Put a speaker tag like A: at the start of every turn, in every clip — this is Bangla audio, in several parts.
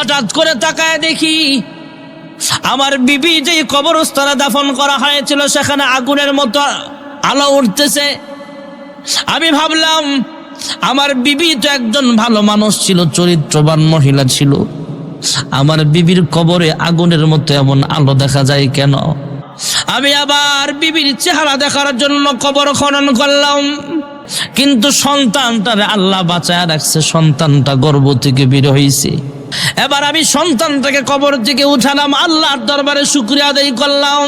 A: হঠাৎ করে তাকায় দেখি আমার বিবি যেই কবরস্থানে দাফন করা হয়েছিল সেখানে আগুনের মতো আলো উঠতেছে। আমি ভাবলাম আমার বিবি তো একজন ভালো মানুষ ছিল, চরিত্রবান মহিলা ছিল, আমার বিবির কবরে আগুনের মতো এমন আলো দেখা যায় কেন? আমি আবার বিবির চেহারা দেখার জন্য কবর খনন করলাম, কিন্তু সন্তানটারে আল্লাহ বাঁচায় রাখছে, সন্তানটা গর্ভ থেকে বের হয়েছে। এবার আমি সন্তানটাকে কবর থেকে উঠালাম, আল্লাহর দরবারে শুকরিয়া আদায় করলাম।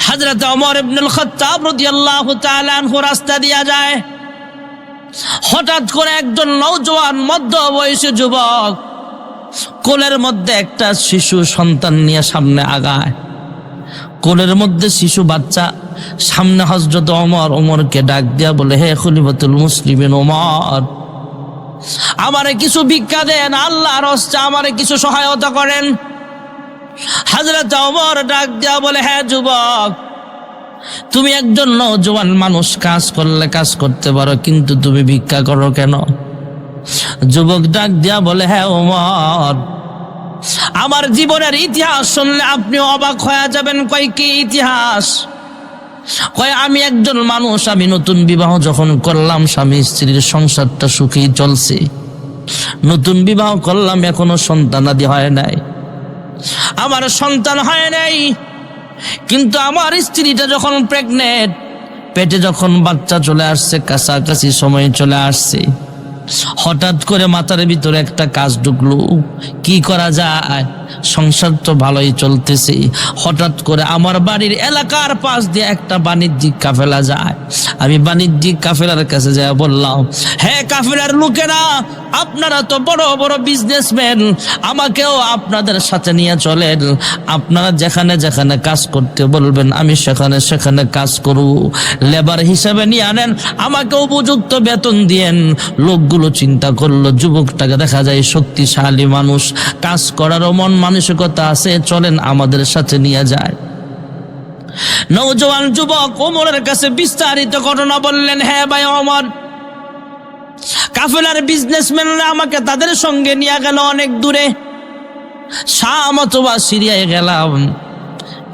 A: হযরত ওমর ইবনুল খাত্তাব রাদিয়াল্লাহু তাআলা আনহু রাস্তা দিয়া যায়, হঠাৎ করে একজন নওজোয়ান মধ্য বয়সী যুবক কোলের মধ্যে একটা শিশু সন্তান নিয়ে সামনে আগায়। কোলের মধ্যে শিশু বাচ্চা, সামনে হযরত ওমরকে ডাক দিয়া বলে, হে খলিফাতুল মুসলিমিন ওমর, আমারে কিছু ভিক্ষা দেন, আল্লাহর রাস্তে আমারে কিছু সহায়তা করেন। হযরত ওমর ডাক দিয়া বলে, হ্যাঁ যুবক, তুমি একজন নওজোয়ান মানুষ, কাজ করলে কাজ করতে পারো, কিন্তু তুমি ভিক্ষা করো কেন? যুবক ডাক দিয়া বলে, হ্যাঁ ওমর, আমার জীবনের ইতিহাস শুনলে আপনি অবাক হয়ে যাবেন। কয় কি ইতিহাস? কয় আমি একজন মানুষ, আমি নতুন বিবাহ যখন করলাম, স্বামী স্ত্রীর সংসারটা সুখেই চলছে, নতুন বিবাহ করলাম, এখনো সন্তানাদি হয় নাই, আমার সন্তান হয় নাই, কিন্তু আমার স্ত্রীটা যখন প্রেগনেন্ট, পেটে যখন বাচ্চা চলে আসছে, কাছাকাছি সময় চলে আসছে, হঠাৎ করে মাথার ভিতরে একটা কাজ ঢুকলো, কি করা যায়, সংসার তো ভালোই চলতেছে, হঠাৎ করে আমার বাড়ির এলাকার পাশ দিয়ে একটা বাণিজ্যিক কাফেলা যায়। আমি বাণিজ্যিক কাফেলার কাছে যাই, বললাম, হ্যাঁ কাফেলার লোকেরা, আপনারা তো বড় বড় বিজনেসম্যান, আমাকেও আপনাদের সাথে নিয়ে চলেন, আপনারা যেখানে যেখানে কাজ করতে বলবেন আমি সেখানে সেখানে কাজ করব, লেবার হিসাবে নিয়ে আনেন, আমাকে উপযুক্ত বেতন দিয়েন। লোকগুলো চিন্তা করলো, যুবকটাকে দেখা যায় শক্তিশালী মানুষ, কাজ করারও মন মানসিকতা আছে, চলেন আমাদের সাথে নিয়ে যায়। নওজোয়ান যুবক ওমরের কাছে বিস্তারিত ঘটনা বললেন, হ্যাঁ ভাই ওমর, কাফেলার বিজনেসম্যানরা আমাকে তাদের সঙ্গে নিয়ে গেল অনেক দূরে, শাম অথবা সিরিয়ায় গেলাম,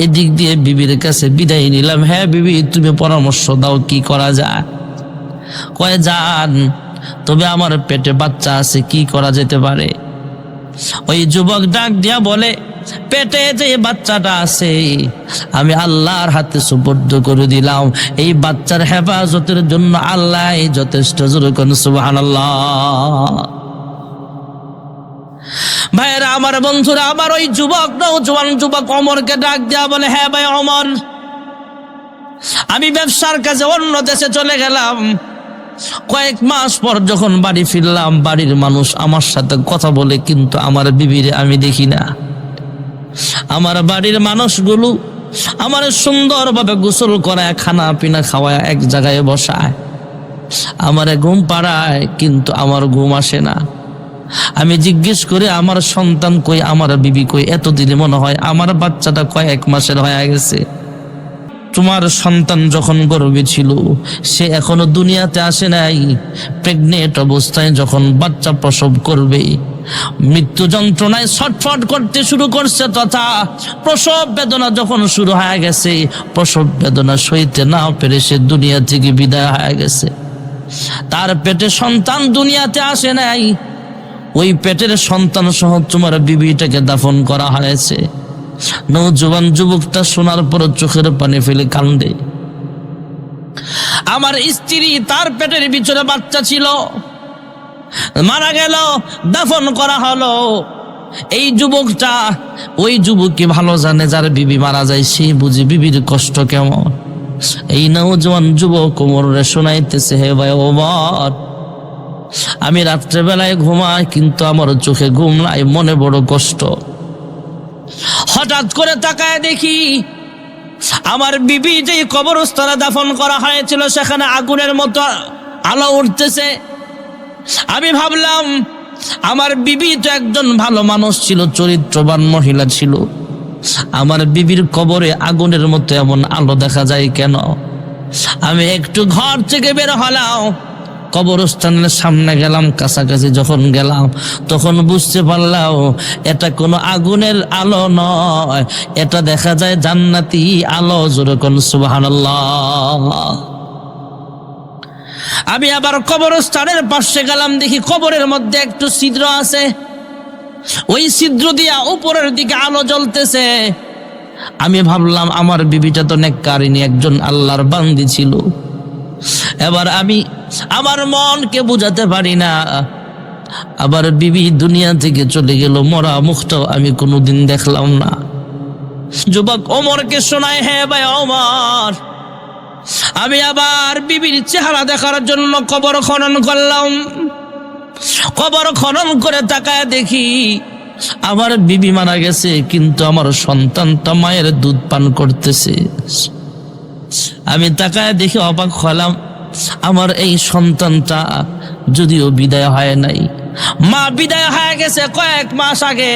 A: এদিক দিয়ে বিবির কাছে বিদায় নিলাম। হ্যাঁ বিবি, তুমি পরামর্শ দাও কি করা যায়? কয় যান, তবে আমার পেটে বাচ্চা আছে, কি করা যেতে পারে? ওই যুবক ডাক দিয়া বলে, পেটে যে বাচ্চাটা আছে আমি আল্লাহর হাতে সুপর্দ করে দিলাম, এই বাচ্চার হেফাজতের জন্য আল্লাহ যথেষ্ট। জোরে কোন সুবহানাল্লাহ। ভাইরা আমার, বন্ধুরা আমার, ওই যুবক নওজোয়ান যুবক ওমরকে ডাক দিয়া বলে, হ্যাঁ ভাই ওমর, আমি ব্যবসার কাজে অন্য দেশে চলে গেলাম, কয়েক মাস পর যখন বাড়ি ফিরলাম, বাড়ির মানুষ আমার সাথে কথা বলে, কিন্তু আমার বিবিরে আমি দেখি না। আমার বাড়ির মানুষগুলো আমার সুন্দরভাবে গোসল করায়, খানা পিনা খাওয়ায়, এক জায়গায় বসায়, আমার ঘুম পাড়ায়, কিন্তু আমার ঘুম আসে না। আমি জিজ্ঞেস করে, আমার সন্তান কই, আমার বিবি কই? এতদিনে মনে হয় আমার বাচ্চাটা কয়েক মাসের হয়ে গেছে। তোমার সন্তান যখন গর্ভে ছিল সে এখনো দুনিয়াতে আসে নাই, প্রেগনেন্ট অবস্থায় যখন বাচ্চা প্রসব করবে, মৃত্যু যন্ত্রণায় ছটফট করতে শুরু করছে, তথা প্রসব বেদনা যখন শুরু হয়ে গেছে, প্রসব বেদনা সইতে না পেরে সে দুনিয়া থেকে বিদায় হয়ে গেছে। তার পেটে সন্তান দুনিয়াতে আসে নাই, ওই পেটের সন্তান সহ তোমার বিবিটাকে দাফন করা হয়েছে। নওজোয়ান যুবকটা শোনার পর চোখের পানি ফেলে কান্দে। আমার স্ত্রী, তার পেটের ভিতরে বাচ্চা ছিল, মারা গেল, দাফন করা হলো। এই যুবকটা, ওই যুবককে ভালো জানে, যার বিবি মারা যায় সে বুঝে বিবির কষ্ট কেমন। এই নওজোয়ান যুবক ওমরে শোনাইতেছে, হে ভাই ওমর, আমি রাত্রেবেলায় ঘুমাই, কিন্তু আমার চোখে ঘুম নাই, মনে বড় কষ্ট। হঠাৎ করে তাকায় দেখি আমার বিবি যেই কবরস্থানে দাফন করা হয়েছিল সেখানে আগুনের মতো আলো উঠতেছে। আমি ভাবলাম আমার বিবি তো একজন ভালো মানুষ ছিল, চরিত্রবান মহিলা ছিল, আমার বিবির কবরে আগুনের মতো এমন আলো দেখা যায় কেন? আমি একটু ঘর থেকে বের হলাম, কবরস্থানের সামনে গেলাম, কাছাকাছি যখন গেলাম তখন বুঝতে পারলাম এটা কোনো আগুনের আলো নয়, এটা দেখা যায় জান্নাতি আলো। জোরে কোন সুবহানাল্লাহ। আমি আবার কবরস্থানের পাশে গেলাম, দেখি কবরের মধ্যে একটু ছিদ্র আছে, ওই ছিদ্র দিয়া উপরের দিকে আলো জ্বলতেছে। আমি ভাবলাম আমার বিবিটা তো নেককারিনী, একজন আল্লাহর বান্দি ছিল। এবার আমি আমার মনকে বুঝাতে পারি না, আবার বিবি দুনিয়া থেকে চলে গেল, মরা মুখটাও আমি কোনোদিন দেখলাম না। যুবক ওমরকে শোনায়, হে ভাই ওমর, আমি আবার বিবির চেহারা দেখার জন্য কবর খনন করলাম। কবর খনন করে তাকায় দেখি আমার বিবি মারা গেছে, কিন্তু আমার সন্তানটা মায়ের দুধ পান করতেছে। আমি তাকায় দেখি অবাক হলাম, আমার এই সন্তানটা যদিও বিদায় হয় নাই, মা বিদায় হয়ে গেছে কয়েক মাস আগে,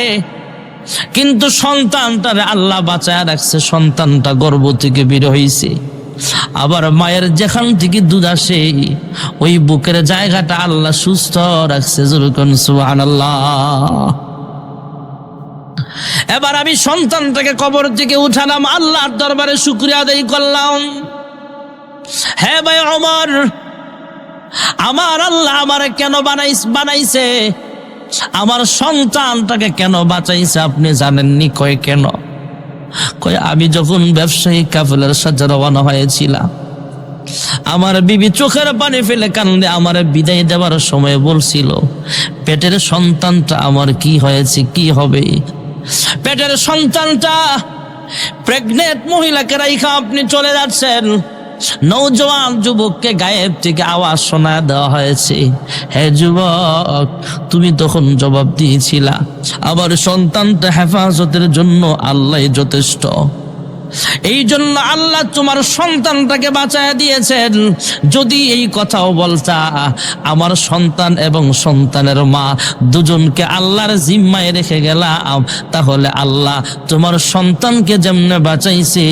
A: কিন্তু সন্তানটারে আল্লাহ বাঁচায় রাখছে, সন্তানটা গর্ভ থেকে বের হয়েছে। আবার মায়ের যেখান থেকে দুধ আসে ওই বুকের জায়গাটা আল্লাহ সুস্থ রাখছে। যেরকম সুবহানাল্লাহ। এবার আমি সন্তানটাকে কবর থেকে উঠালাম, আল্লাহর দরবারে শুকরিয়া আদায় করলাম। হে ভাই ওমর, আমার আল্লাহ আমারে কেন বানাইছে, আমার সন্তানটাকে কেন বাঁচাইছে আপনি জানেননি? কয় কেন? কয় আমি যখন ব্যবসায়ী কাফেলার সাথে রওনা হয়েছিলাম, আমার বিবি চোখের পানি ফেলে কান্দে আমার বিদায় দেওয়ার সময় বলছিল, পেটের সন্তানটা আমার কি হয়েছে, কি হবে? পেটের সন্তানটা প্রেগনেন্ট মহিলাকে রাইখা আপনি চলে যাচ্ছেন। নওজোয়ান যুবককে গায়েব থেকে আওয়াজ শোনা দেওয়া হয়েছে, হে যুবক, তুমি তখন জবাব দিয়েছিলা আমার সন্তানটা হেফাজতের জন্য আল্লাহ যথেষ্ট, এই জন্য আল্লাহ তোমার সন্তানটাকে বাঁচায় দিয়েছেন। যদি এই কথাও বলতা আমার সন্তান এবং সন্তানের মা দুজনকে আল্লাহর জিম্মায় রেখে গেলাম, তাহলে আল্লাহ তোমার সন্তানকে যেমনে বাঁচাইছে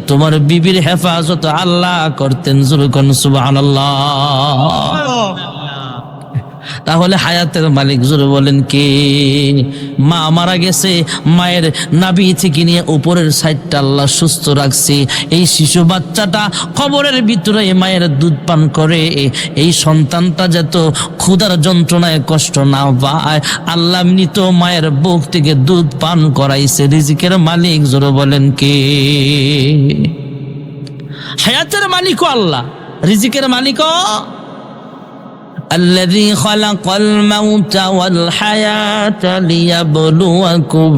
A: তোমার বিবির হেফাজত আল্লাহ করতেন। যুরকুন সুবহানাল্লাহ। তাহলে হায়াতের মালিক জোরে বলেন কে? মা মারা গেছে, মায়ের নাভি থেকে নিয়ে উপরের সাইডটা আল্লাহ সুস্থ রাখছে। এই শিশু বাচ্চাটা কবরের ভিতরে মায়ের দুধ পান করে, এই সন্তানটা যত ক্ষুধার যন্ত্রণায় কষ্ট না পায়, আল্লাহ মৃত মায়ের বুক থেকে দুধ পান করাইছে। রিজিকের মালিক জোরে বলেন কে? হায়াতের মালিকও আল্লাহ, রিজিকের মালিকও। الذي خلق الموت والحياة ليبلوكم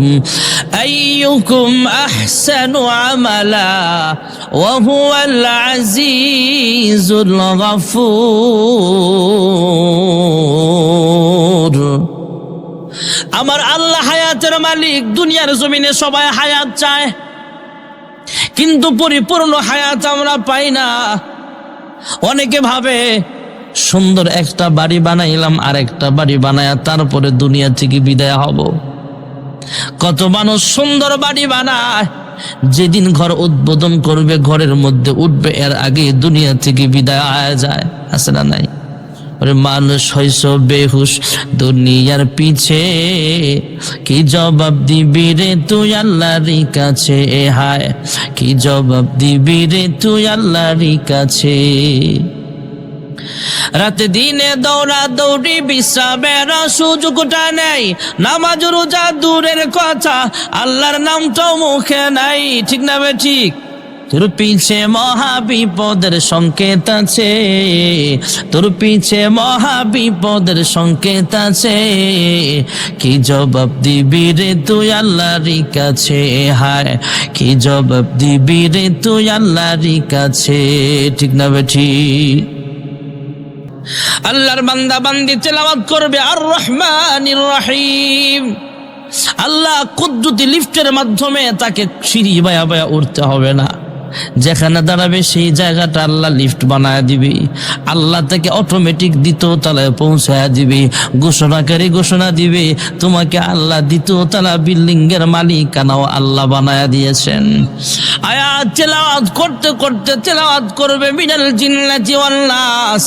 A: أيكم أحسن عملا وهو العزيز الغفور। আমার আল্লাহ হায়াতের মালিক। দুনিয়ার জমিনে সবাই হায়াত চায়, কিন্তু পরিপূর্ণ হায়াত আমরা পাই না। অনেকে ভাবে সুন্দর একটা বাড়ি বানাইলাম, আর একটা বাড়ি বানায়া তারপরে দুনিয়া থেকে বিদায় হব। কত মানুষ সুন্দর বাড়ি বানায়, যেদিন ঘর উদ্বোধন করবে, ঘরের মধ্যে উঠবে, এর আগে দুনিয়া থেকে বিদায় হয়ে যায়। আছে না নাই? ওরে মানুষ হইছ বেহুশ দুনিয়ার পিছে, কি জবাব দিবি রে তুই আল্লাহর কাছে? হায়, কি জবাব দিবি রে তুই আল্লাহর কাছে? রাতে দিনে দৌড়া দৌড়ি, বিশ্রামের সুযোগটা নেই, নামাজ রোজা দূরের কথা, আল্লাহর নামটাও মুখে নাই। ঠিক না বে ঠিক? তোর পিছে মহা বিপদের সংকেত আছে, তোর পিছে মহা বিপদের সংকেত আছে, কি জবাব দিবি রে তুই আল্লাহর কাছে? হায়, কি জবাব দিবি রে তুই আল্লাহর কাছে? ঠিক না বে ঠিক? আল্লাহর বান্দা বান্দি তেলাওয়াত করবে আর রহমানির রহিম। আল্লাহ কুদরতি লিফটের মাধ্যমে তাকে সিঁড়ি বায়া বায়া উঠতে হবে না, যেখানে দাঁড়াবে সেই জায়গাটা আল্লাহ লিফট বানায় দিবে, আল্লাহ থেকে অটোমেটিক দ্বিতীয় তলায় পৌঁছায় দিবে। ঘোষণাকারী ঘোষণা দিবে, তোমাকে আল্লাহ দ্বিতীয় তলা বিল্ডিং এর মালিকানাও আল্লাহ বানায় দিয়েছেন। আয়াত তেলাওয়াত করতে করতে তেলাওয়াত করবে মিনাল জিন্নাতি ওয়ান নাস।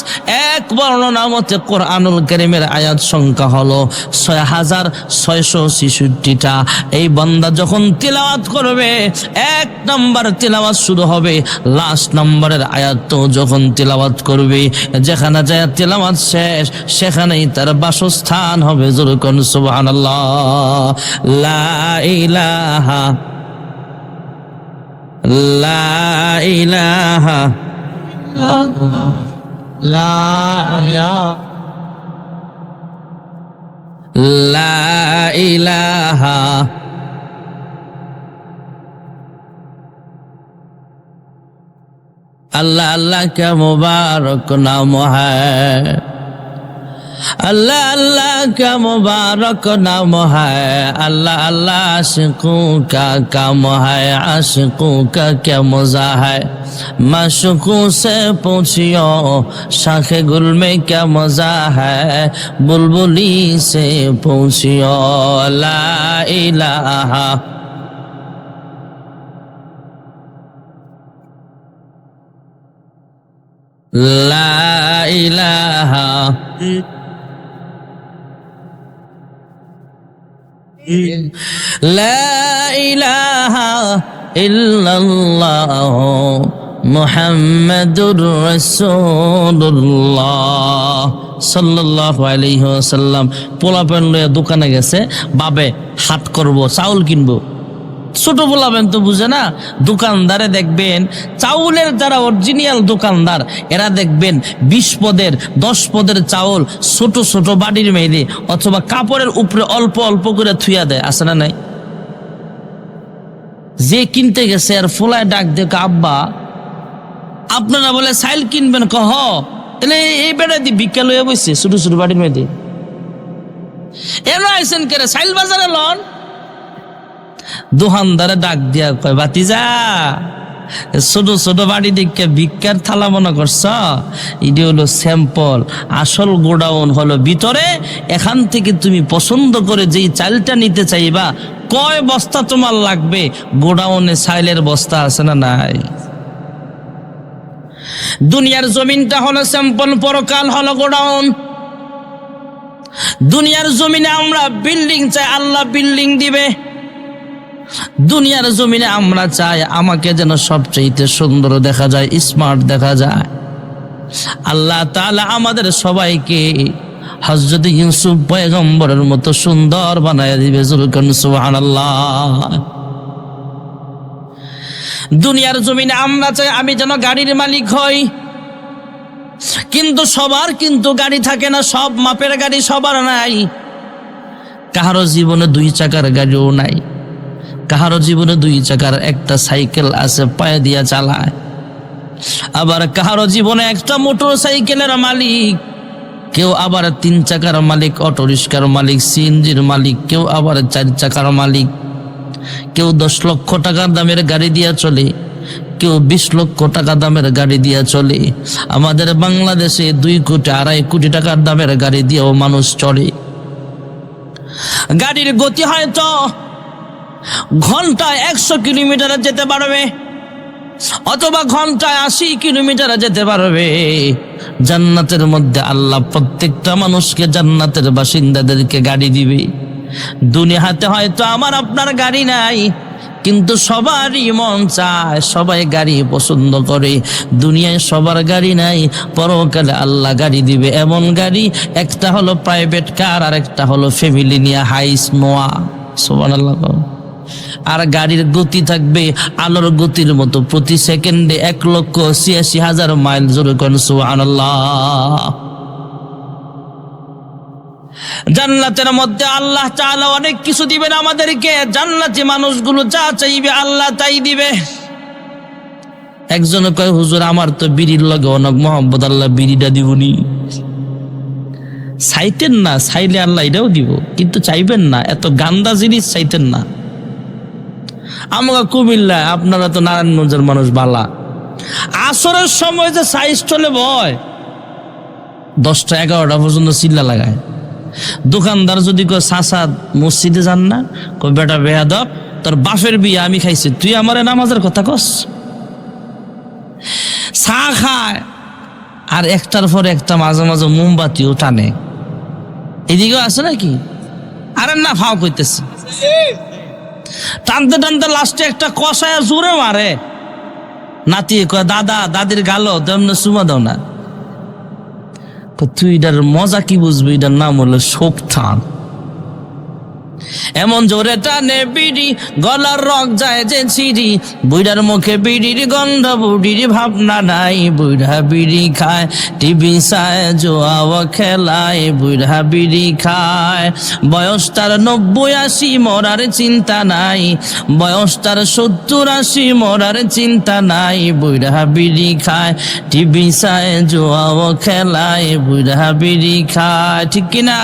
A: এক বর্ণনা মতে কোরআনুল কারীমের আয়াত সংখ্যা হলো 6666টা। এই বান্দা যখন তেলাওয়াত করবে, এক নাম্বার তেলাওয়াত শুরু হবে, লাস্ট নাম্বারের আয়াত তো যখন তেলাওয়াত করবে, যেখানে যায় তেলাওয়াত শেষ সেখানেই তার বাসস্থান হবে। জোরে কোন সুবহানাল্লাহ। লা ইলাহা লা ইলাহা লা ইলাহা अल्लाह अल्लाह क्या मुबारक नाम है, अल्लाह अल्लाह क्या मुबारक नाम है, अल्लाह अल्लाह आशिकों का काम है, आशिकों का क्या मजा है, माशूकों से पूछियो शाखे गुल में क्या मजा है, बुलबुली से पूछियो ला इलाहा ला इलाहा ला इलाहा इल्लल्लाह मुहम्मदुर রাসূলুল্লাহ সাল্লাল্লাহু আলাইহি ওয়াসাল্লাম। পোলাপেন লইয়া দোকানে গেছে, বাবে হাট করব, চাউল কিনবো। ছোট বলাবেন তো বুঝে না, দোকানদারে দেখবেন চাউলের যারা অরিজিনাল দোকানদার এরা দেখবেন 20 পদের 10 পদের চাউল ছোট ছোট বাড়ির মেয়েদে অথবা কাপড়ের উপরে অল্প অল্প করে থুইয়া দেয়, আছে না নাই? যে কিনতে গেছে আর ফোলায় ডাক দেখ, আব্বা আপনারা বলে চাইল কিনবেন, কহ তাহলে এই বেড়া দি ভিক্ষা লইয়া বসছে ছোট ছোট বাড়ির মেয়েদে, এরা আইসেন কেরে চাইল বাজারে লন। দোকানদারে ডাক দিয়া কয়, বাতিজা ছোট ছোট বাড়ি দেখে ভিক্ষার থালা মনে করছ, এটি হলো স্যাম্পল, আসল গোডাউন হলো ভিতরে। এখান থেকে তুমি পছন্দ করে যেই চালটা নিতে চাইবা, কয় বস্তা তোমার লাগবে, গোডাউনে চাইলের বস্তা আছে না নাই? দুনিয়ার জমিনটা হলো স্যাম্পল, পরকাল হলো গোডাউন। দুনিয়ার জমিনে আমরা বিল্ডিং চাই, আল্লাহ বিল্ডিং দিবে। দুনিয়ার জমিনে আমরা চাই আমাকে যেন সবচেয়ে সুন্দর দেখা যায়, স্মার্ট দেখা যায়। আল্লাহ তাআলা আমাদের সবাইকে হযরত ইউসুফ পয়গম্বরের মতো সুন্দর বানায় দিবে। সুবহানাল্লাহ। দুনিয়ার জমিনে আমরা চাই আমি যেন গাড়ির মালিক হই, কিন্তু সবার কিন্তু গাড়ি থাকে না, সব মাপের গাড়ি সবার নাই। কারো জীবনে 2 চাকার গাড়িও নাই, কারো জীবনে 2 চাকার একটা সাইকেল আছে, পায়ে দিয়া চালায়। আবার কারো জীবনে একটা মোটর সাইকেলের মালিক, কেউ আবার 3 চাকার মালিক, অটো রিক্সার মালিক, সিএনজির মালিক, কেউ আবার 4 চাকার মালিক। কেউ 10 লক্ষ টাকার দামের গাড়ি দিয়া চলে, কেউ 20 লক্ষ টাকা দামের গাড়ি দিয়া চলে। আমাদের বাংলাদেশে 2 কোটি 2.5 কোটি টাকার দামের গাড়ি দিয়েও মানুষ চলে। গাড়ির গতি হয়তো ঘন্টায় 100 কিলোমিটারে যেতে পারবে, অথবা ঘন্টায় 80 কিলোমিটারে যেতে পারবে। জান্নাতের মধ্যে আল্লাহ প্রত্যেকটা মানুষকে, জান্নাতের বাসিন্দাদেরকে গাড়ি দিবে। দুনিয়াতে হয়তো আমার আপনার গাড়ি নাই, কিন্তু সবারই মন চায়, সবাই গাড়ি পছন্দ করে। দুনিয়ায় সবার গাড়ি নাই, পরকালে আল্লাহ গাড়ি দিবে। এমন গাড়ি, একটা হলো প্রাইভেট কার, আর একটা হলো ফ্যামিলি নিয়ে হাইস নোয়া। সুবহানাল্লাহ। আর গাড়ির গতি থাকবে আলোর গতির মতো, প্রতি সেকেন্ডে 1,86,000 মাইল। জোরে কোন সুবহানাল্লাহ। জান্নাতের মধ্যে আল্লাহ তাআলা অনেক কিছু দিবেন আমাদেরকে। জান্নাতি মানুষগুলো যা চাইবে আল্লাহ তাই দিবে। একজন কয়, হুজুর আমার তো বিড়ির লগে অনেক মহব্বত, আল্লাহ বিড়িটা দিবনি। চাইতেন না, চাইলে আল্লাহ এটাও দিব, কিন্তু চাইবেন না, এত গান্দা জিনিস চাইতেন না। আমাকে কুমিল্লা, আপনারা তো নারায়ণগঞ্জের মানুষ বালা। আসরের সময় যে সাইজ চলে বয় 10টা 11টা পর্যন্ত চিল্লা লাগায়। দোকানদার যদি কয় চাচা মসজিদে যান না, কয় বেটা বেয়াদব, তোর বাপের বিয়ে আমি খাইছি, তুই আমারে নামাজের কথা কস। চা খায় আর একটার পর একটা মাঝে মাঝে মোমবাতিও টানে। এদিকেও আছে নাকি? আরে না, ফাও কইতেছে। টানতে টানতে লাস্টে একটা কষায় জোরে মারে। নাতি কয় দাদা দাদির গালো তেমন চুমা দাও না। তুই এটার মজা কি বুঝবি? এটার নাম হলো শোক থান। এমন জোরে টানে বিড়ি, গলার রক যায় যে ছিড়ি। বুইড়ার মুখে বিড়ির গন্ধ, বুড়ির ভাবনা নাই। বুইড়া বিড়ি খায়, টিভি চায়, জোয়া খেলায়। বুইড়া বিড়ি খায়, বয়স তার 90-80, মরার চিন্তা নাই। বয়স তার 70-80, মরার চিন্তা নাই। বুইড়া বিড়ি খায়, টিভি চায়, জোয়া খেলায়। বুইড়া বিড়ি খায়, ঠিক কিনা?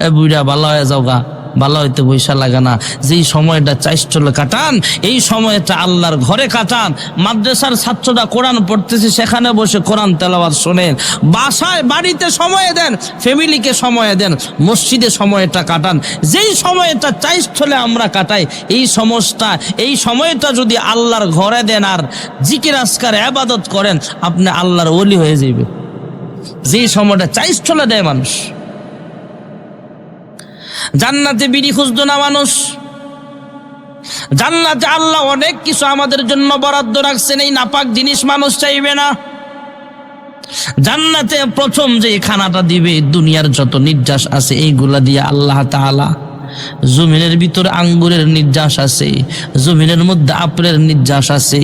A: এ বুড়া ভালো হয়ে যাও গা, ভালো হইতে পয়সা লাগে না। যেই সময়টা চাইলে কাটান, এই সময়টা আল্লাহর ঘরে কাটান। মাদ্রাসার ছাত্ররা কোরআন পড়তেছে, সেখানে বসে কোরআন তেলাওয়াত শোনেন। বাসায় বাড়িতে সময় দেন, ফ্যামিলিকে সময় দেন, মসজিদে সময়টা কাটান। যেই সময়টা চাইলে আমরা কাটাই, এই সময়টা যদি আল্লাহর ঘরে দেন আর জিকির আজকার ইবাদত করেন, আপনি আল্লাহর ওলি হয়ে যাবে। যেই সময়টা চাইলে দেয় মানুষ। জান্নাতে বিড়ি খুঁজতো না মানুষ। জান্নাতে আল্লাহ অনেক কিছু আমাদের জন্য বরাদ্দ রাখছেন, এই নাপাক জিনিস মানুষ চাইবে না। জান্নাতে প্রথম যে খানাটা দিবে, দুনিয়ার যত নির্যাস আছে এইগুলা দিয়ে আল্লাহ তাআলা, জমিনের ভিতরে আঙ্গুরের নির্যাস আছে, জমিনের মধ্যে আপেলের নির্যাস আছে,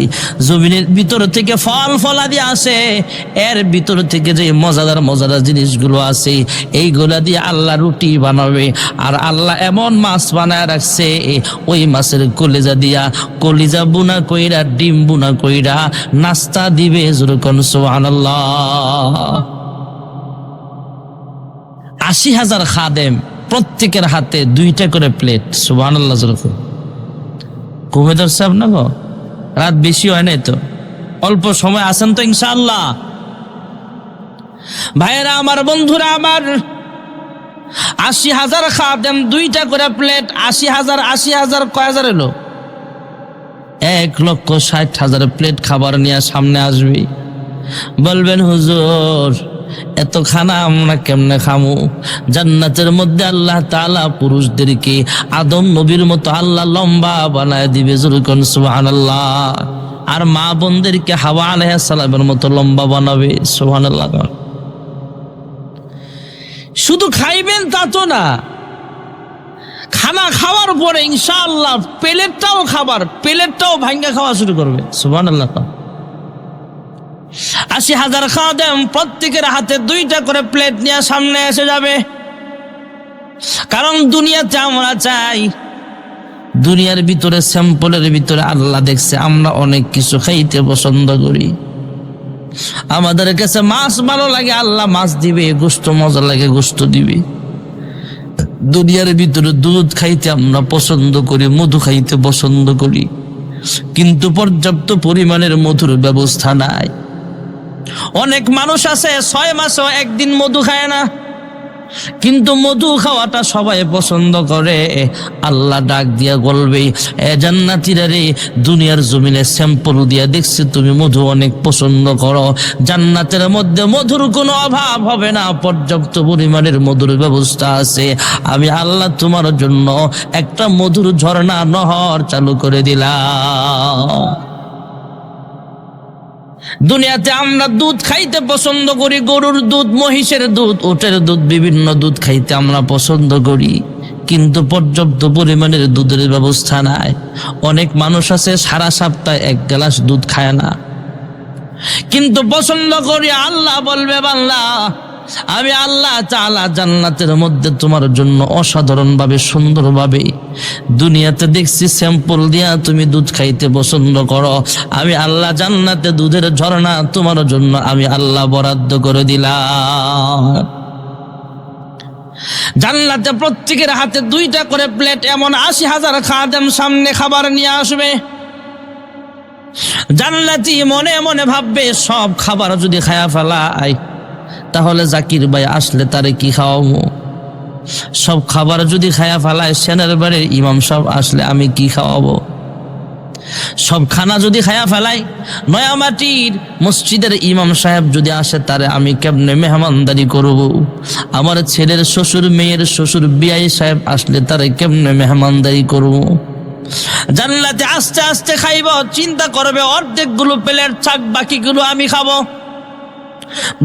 A: জমিনের ভিতর থেকে ফল ফলাদি আসে, এর ভিতর থেকে যে মজাদার মজাদার জিনিসগুলো আছে এইগুলা দিয়ে আল্লাহ রুটি বানাবে। আর আল্লাহ এমন মাছ বানায় রাখছে, ওই মাছের কলিজা বুনা কইরা, ডিম বুনা কইরা নাস্তা দিবে। যেরকম সুবহানাল্লাহ। 80,000 খাদেম, প্রত্যেকের হাতে 2টা করে প্লেট। সুবহানাল্লাহ। কমে ধরছে আপনার গো? রাত বেশি হয় নাই তো, অল্প সময় আছেন তো ইনশাআল্লাহ। ভাইয়েরা আমার, বন্ধুরা আমার, 80,000 খাদেম, 2টা করে প্লেট। 80,000 কয় হাজার এলো? 1,60,000 প্লেট খাবার নিয়ে সামনে আসবি। বলবেন হুজুর এত খানা আমরা কেমনে খামু? জান্নাতের মধ্যে আল্লাহ তাআলা পুরুষদেরকে আদম নবীর মতো আল্লাহ লম্বা বানায় দিবে। যেরকম সুবহানাল্লাহ। আর মা বোনদেরকে হাওয়া আলাইহিস সালামের মতো লম্বা বানাবে। সুবহানাল্লাহ। শুধু খাইবেন তা তো না, খানা খাওয়ার পরে ইনশাআল্লাহ প্লেটটাও ভাঙ্গা খাওয়া শুরু করবে। সুবহানাল্লাহ। 80,000 খাদেম, প্রত্যেকের হাতে 2টা করে প্লেট নিয়ে সামনে এসে যাবে। কারণ দুনিয়াতে আমরা চাই, দুনিয়ার ভিতরে স্যাম্পলের ভিতরে আল্লাহ দেখছে আমরা অনেক কিছু খাইতে পছন্দ করি। আমাদের কাছে মাছ ভালো লাগে, আল্লাহ মাছ দিবে। গোশত মজা লাগে, গোশত দিবে। দুনিয়ার ভিতরে দুধ খাইতে আমরা পছন্দ করি, মধু খাইতে পছন্দ করি, কিন্তু পর্যাপ্ত পরিমাণের মধুর ব্যবস্থা নাই। অনেক মানুষ আছে 6 মাসেও একদিন মধু খায় না, কিন্তু মধু খাওয়াটা সবাই পছন্দ করে। আল্লাহ ডাক দিয়া বলবে, এ জান্নাতীরা রে, দুনিয়ার জমিনে স্যাম্পল দিয়া দেখছি তুমি মধু অনেক পছন্দ করো। জান্নাতের মধ্যে মধুর কোনো অভাব হবে না, পর্যাপ্ত পরিমাণের মধুর ব্যবস্থা আছে। আমি আল্লাহ তোমার জন্য একটা মধুর ঝর্ণা, নহর চালু করে দিলাম। দুনিয়াতে আমরা দুধ খাইতে পছন্দ করি, গরুর দুধ, মহিষের দুধ, উটের দুধ, বিভিন্ন দুধ খাইতে আমরা পছন্দ করি, কিন্তু পর্যাপ্ত পরিমাণের দুধের ব্যবস্থা নাই। অনেক মানুষ আছে সারা সপ্তাহে 1 গ্লাস দুধ খায় না, কিন্তু পছন্দ করি। আল্লাহ বলবে, বান্দা আমি আল্লাহ তাআলা জান্নাতের মধ্যে তোমার জন্য অসাধারণ ভাবে, সুন্দর ভাবে, দুনিয়াতে দেখছি স্যাম্পল দিয়া তুমি দুধ খাইতে পছন্দ করো, আমি আল্লাহ জান্নাতে দুধের ঝর্ণা তোমার জন্য আমি আল্লাহ বরাদ্দ করে দিলাম। জান্নাতে প্রত্যেকের হাতে 2টা করে প্লেট, এমন 80,000 খাদেম সামনে খাবার নিয়ে আসবে। জান্নাতি মনে মনে ভাববে সব খাবার যদি খায়া ফেলাই তাহলে জাকির ভাই আসলে তারে কি খাওয়াবো? সব খাবার যদি খায়া ফেলায় সেনের বাড়ির ইমাম সাহেব আসলে আমি কি খাওয়াবো? সব খানা যদি খায়া ফেলাই নয়ামাটির মসজিদের ইমাম সাহেব যদি আসে তারে আমি কেমনে মেহমানদারি করব? আমার ছেলের শ্বশুর, মেয়ের শ্বশুর, বিআই সাহেব আসলে তারে কেমনে মেহমানদারি করব? জান্নাতে আস্তে আস্তে খাইব, চিন্তা করবে অর্ধেকগুলো প্লেট থাক, বাকিগুলো আমি খাবো।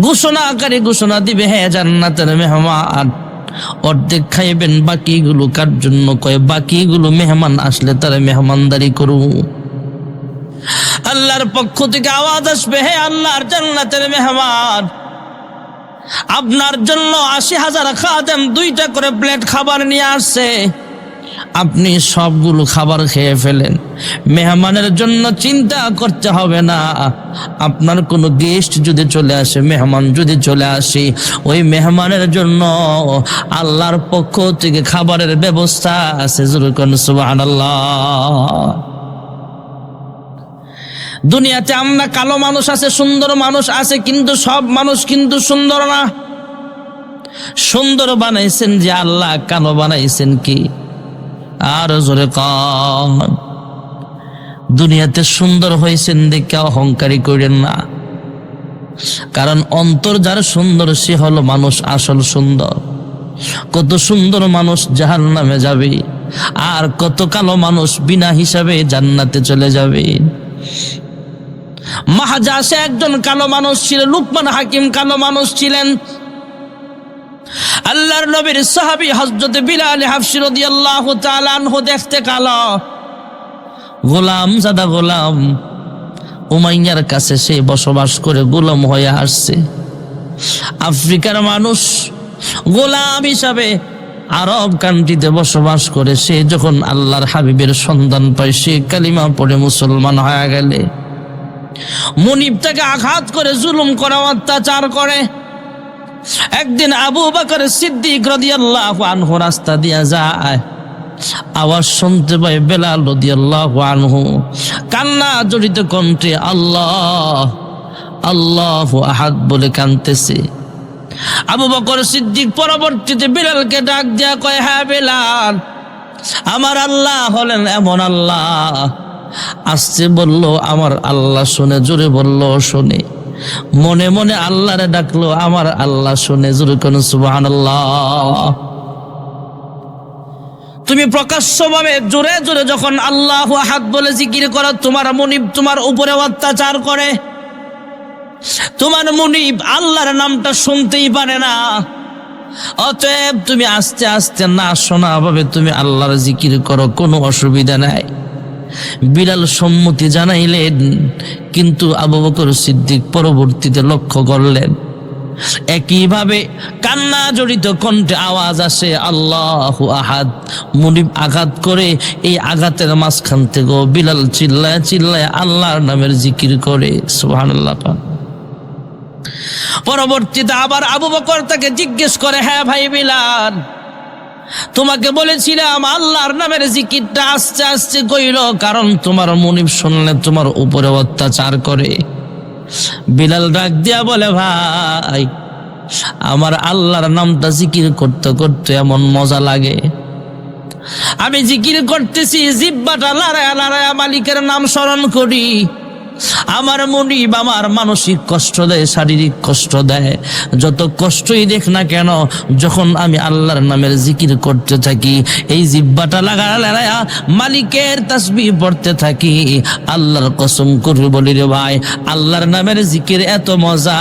A: ঘোষণাকারী ঘোষণা দিবে, হ্যাঁ জান্নাতের মেহমান অর্ধেক খাইবেন, বাকিগুলো কার জন্য? কয় বাকিগুলো মেহমান আসলে তারা মেহমানদারি করব। আল্লাহর পক্ষ থেকে আওয়াজ আসবে, হে আল্লাহর জান্নাতের মেহমান, আপনার জন্য 80,000 খাদেম 2টা করে প্লেট খাবার নিয়ে আসছে, আপনি সবগুলো খাবার খেয়ে ফেলেন। মেহমানের জন্য চিন্তা করতে হবে না। আপনার কোনো গেস্ট যদি চলে আসে, মেহমান যদি চলে আসে, ওই মেহমানের জন্য আল্লাহর পক্ষ থেকে খাবারের ব্যবস্থা আছে। সুবহানাল্লাহ। দুনিয়াতে আমরা কালো মানুষ আছে, সুন্দর মানুষ আছে, কিন্তু সব মানুষ কিন্তু সুন্দর না। সুন্দর বানাইছেন যে আল্লাহ, কালো বানাইছেন কি? আর জোরে কান। দুনিয়াতে সুন্দর হয়েছেন দেখে অহংকারী করেন না, কারণ অন্তর যার সুন্দর সে হলো মানুষ আসল সুন্দর। কত সুন্দর মানুষ জাহান্নামে যাবে, আর কত কালো মানুষ বিনা হিসাবে জান্নাতে চলে যাবে। মাহাজাসে একজন কালো মানুষ ছিল, লুকমান হাকিম কালো মানুষ ছিলেন। আল্লাহর নবীর সাহাবী হযরত বিলাল হাবশী রাদিয়াল্লাহু তাআলা আনহু দেখতে কালো, গোলাম জাদা গোলাম উমাইয়ার কাছে সে বসবাস করে গোলাম হয়ে আসছে। আফ্রিকার মানুষ গোলাম হিসাবে আরব কান্ট্রিতে বসবাস করে, সে যখন আল্লাহর হাবিবের সন্ধান পায়, সে কালিমা পড়ে মুসলমান হয়ে গেলে মুনিব তাকে আঘাত করে, জুলুম করে, অত্যাচার করে। একদিন আবু বকর সিদ্দিক রাদিয়াল্লাহু আনহু রাস্তা দিয়া যায়, আওয়াজ শুনতে পায় বেলাল রাদিয়াল্লাহু আনহু কান্না জড়িত কণ্ঠে আল্লাহ আল্লাহু আহাদ বলে কাঁদতেছে। আবু বকর সিদ্দিক পরবর্তীতে বেলালকে ডাক দিয়া কয়, হ্যাঁ বেলাল, আমার আল্লাহ হলেন এমন আল্লাহ। আসছে বলল আমার আল্লাহ শুনে, জোরে বলল শুনে, মনে মনে আল্লাহরে ডাকলো আমার আল্লাহ শুনে, জোরে কোন সুবহানাল্লাহ। তুমি প্রকাশ্যভাবে জোরে জোরে যখন আল্লাহু আহাদ বলে জিকির করো, তোমার মুনিব তোমার উপরে অত্যাচার করে, তোমার মুনিব আল্লাহর নামটা শুনতেই পারে না। অতএব তুমি আস্তে আস্তে না শোনা ভাবে তুমি আল্লাহর জিকির করো, কোনো অসুবিধা নাই। বিলাল সম্মতি জানাইলেন, কিন্তু আবু বকর সিদ্দিক পরবর্তীতে লক্ষ্য করলেন একইভাবে কান্না জড়িত কণ্ঠে আওয়াজ আসে আল্লাহু আহাদ। মুনিব আঘাত করে, এই আঘাতের মাঝখান থেকে বিলাল চিল্লায় চিল্লায় আল্লাহর নামের জিকির করে। সুবহানাল্লাহ। পরবর্তীতে আবার আবু বকর তাকে জিজ্ঞেস করে, হ্যাঁ ভাই বিলাল, তোমাকে বলেছিলাম আল্লাহর নামের জিকিরটা আস্তে আস্তে কইল, কারণ তোমার মুনিব শুনলে তোমার উপরে অত্যাচার করে। বিলাল ডাক দিয়া বলে, ভাই আমার আল্লাহর নামটা জিকির করতে করতে এমন মজা লাগে, আমি জিকির করতেছি, জিহ্বাটা লড়ায়া লড়ায়া মালিকের নাম স্মরণ করি। আমার মুনিব আমার মানসিক কষ্ট দেয়, শারীরিক কষ্ট দেয়, যত কষ্টই দেখ না কেন, যখন আমি আল্লাহর নামের জিকির করতে থাকি, এই জিহ্বাটা লাগায়া মালিকের তাসবিহ পড়তে থাকি, আল্লাহর কসম করে বলি রে ভাই, আল্লাহর নামের জিকির এত মজা,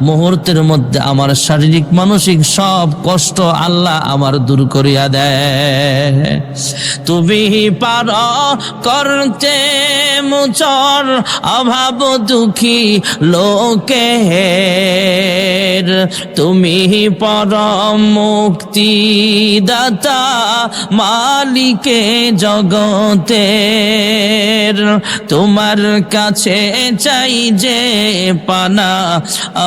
A: মুহূর্তের মধ্যে আমার শারীরিক মানসিক সব কষ্ট আল্লাহ আমার দূর করিয়া দেয়। তুমি পার করতে মুচর অভাব দুঃখী লোকের, তুমি পরম মুক্তিদাতা মালিকে জগতের। তোমার কাছে চাই যে পানা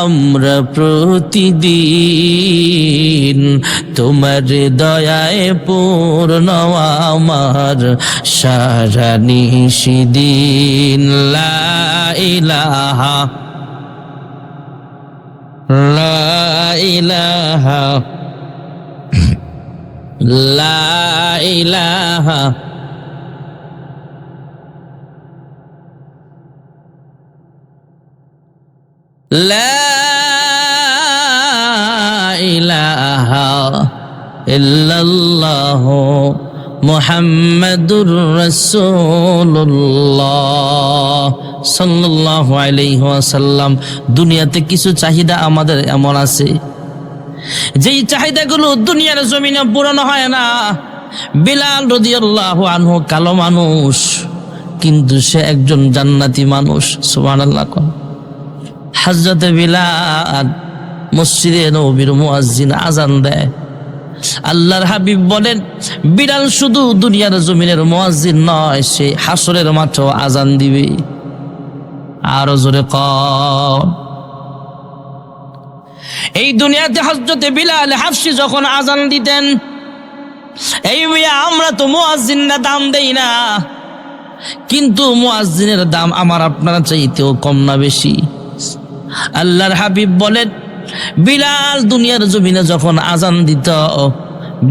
A: আমরা প্রতিদিন, তোমার দয়ায় পূর্ণ আমার সারা নিশিদিন। লা ইলাহা লা ইলাহা লা ইলাহা লা ইলাহা ইল্লাল্লাহ মুহাম্মাদুর রাসূলুল্লাহ সাল্লাল্লাহু আলাইহি ওয়াসাল্লাম। দুনিয়াতে কিছু চাহিদা আমাদের এমন আছে যেই চাহিদাগুলো দুনিয়ার জমিনে পূরণ হয় না। বিলাল রাদিয়াল্লাহু আনহু কালো মানুষ, কিন্তু সে একজন জান্নাতি মানুষ। সুবহানাল্লাহ। হযরত বিলাল মসজিদে নববীর মুয়াজ্জিন আজান দেয়। আল্লাহর হাবিব বলেন, বিলাল শুধু দুনিয়ার জমিনের মুয়াজ্জিন নয়, সে হাসরের মাঠেও আজান দিবে। আরো জোরে কর। এই দুনিয়াতে হযরত বিলাল হাফসি যখন আজান দিতেন, এই মিয়া আমরা তো মুয়াজ্জিনের দাম দেই না, কিন্তু মুয়াজ্জিনের দাম আমার আপনারা চাইতেও কম না বেশি? আল্লাহর হাবিব বলেন, বিলাল দুনিয়ার জমিনে যখন আজান দিত,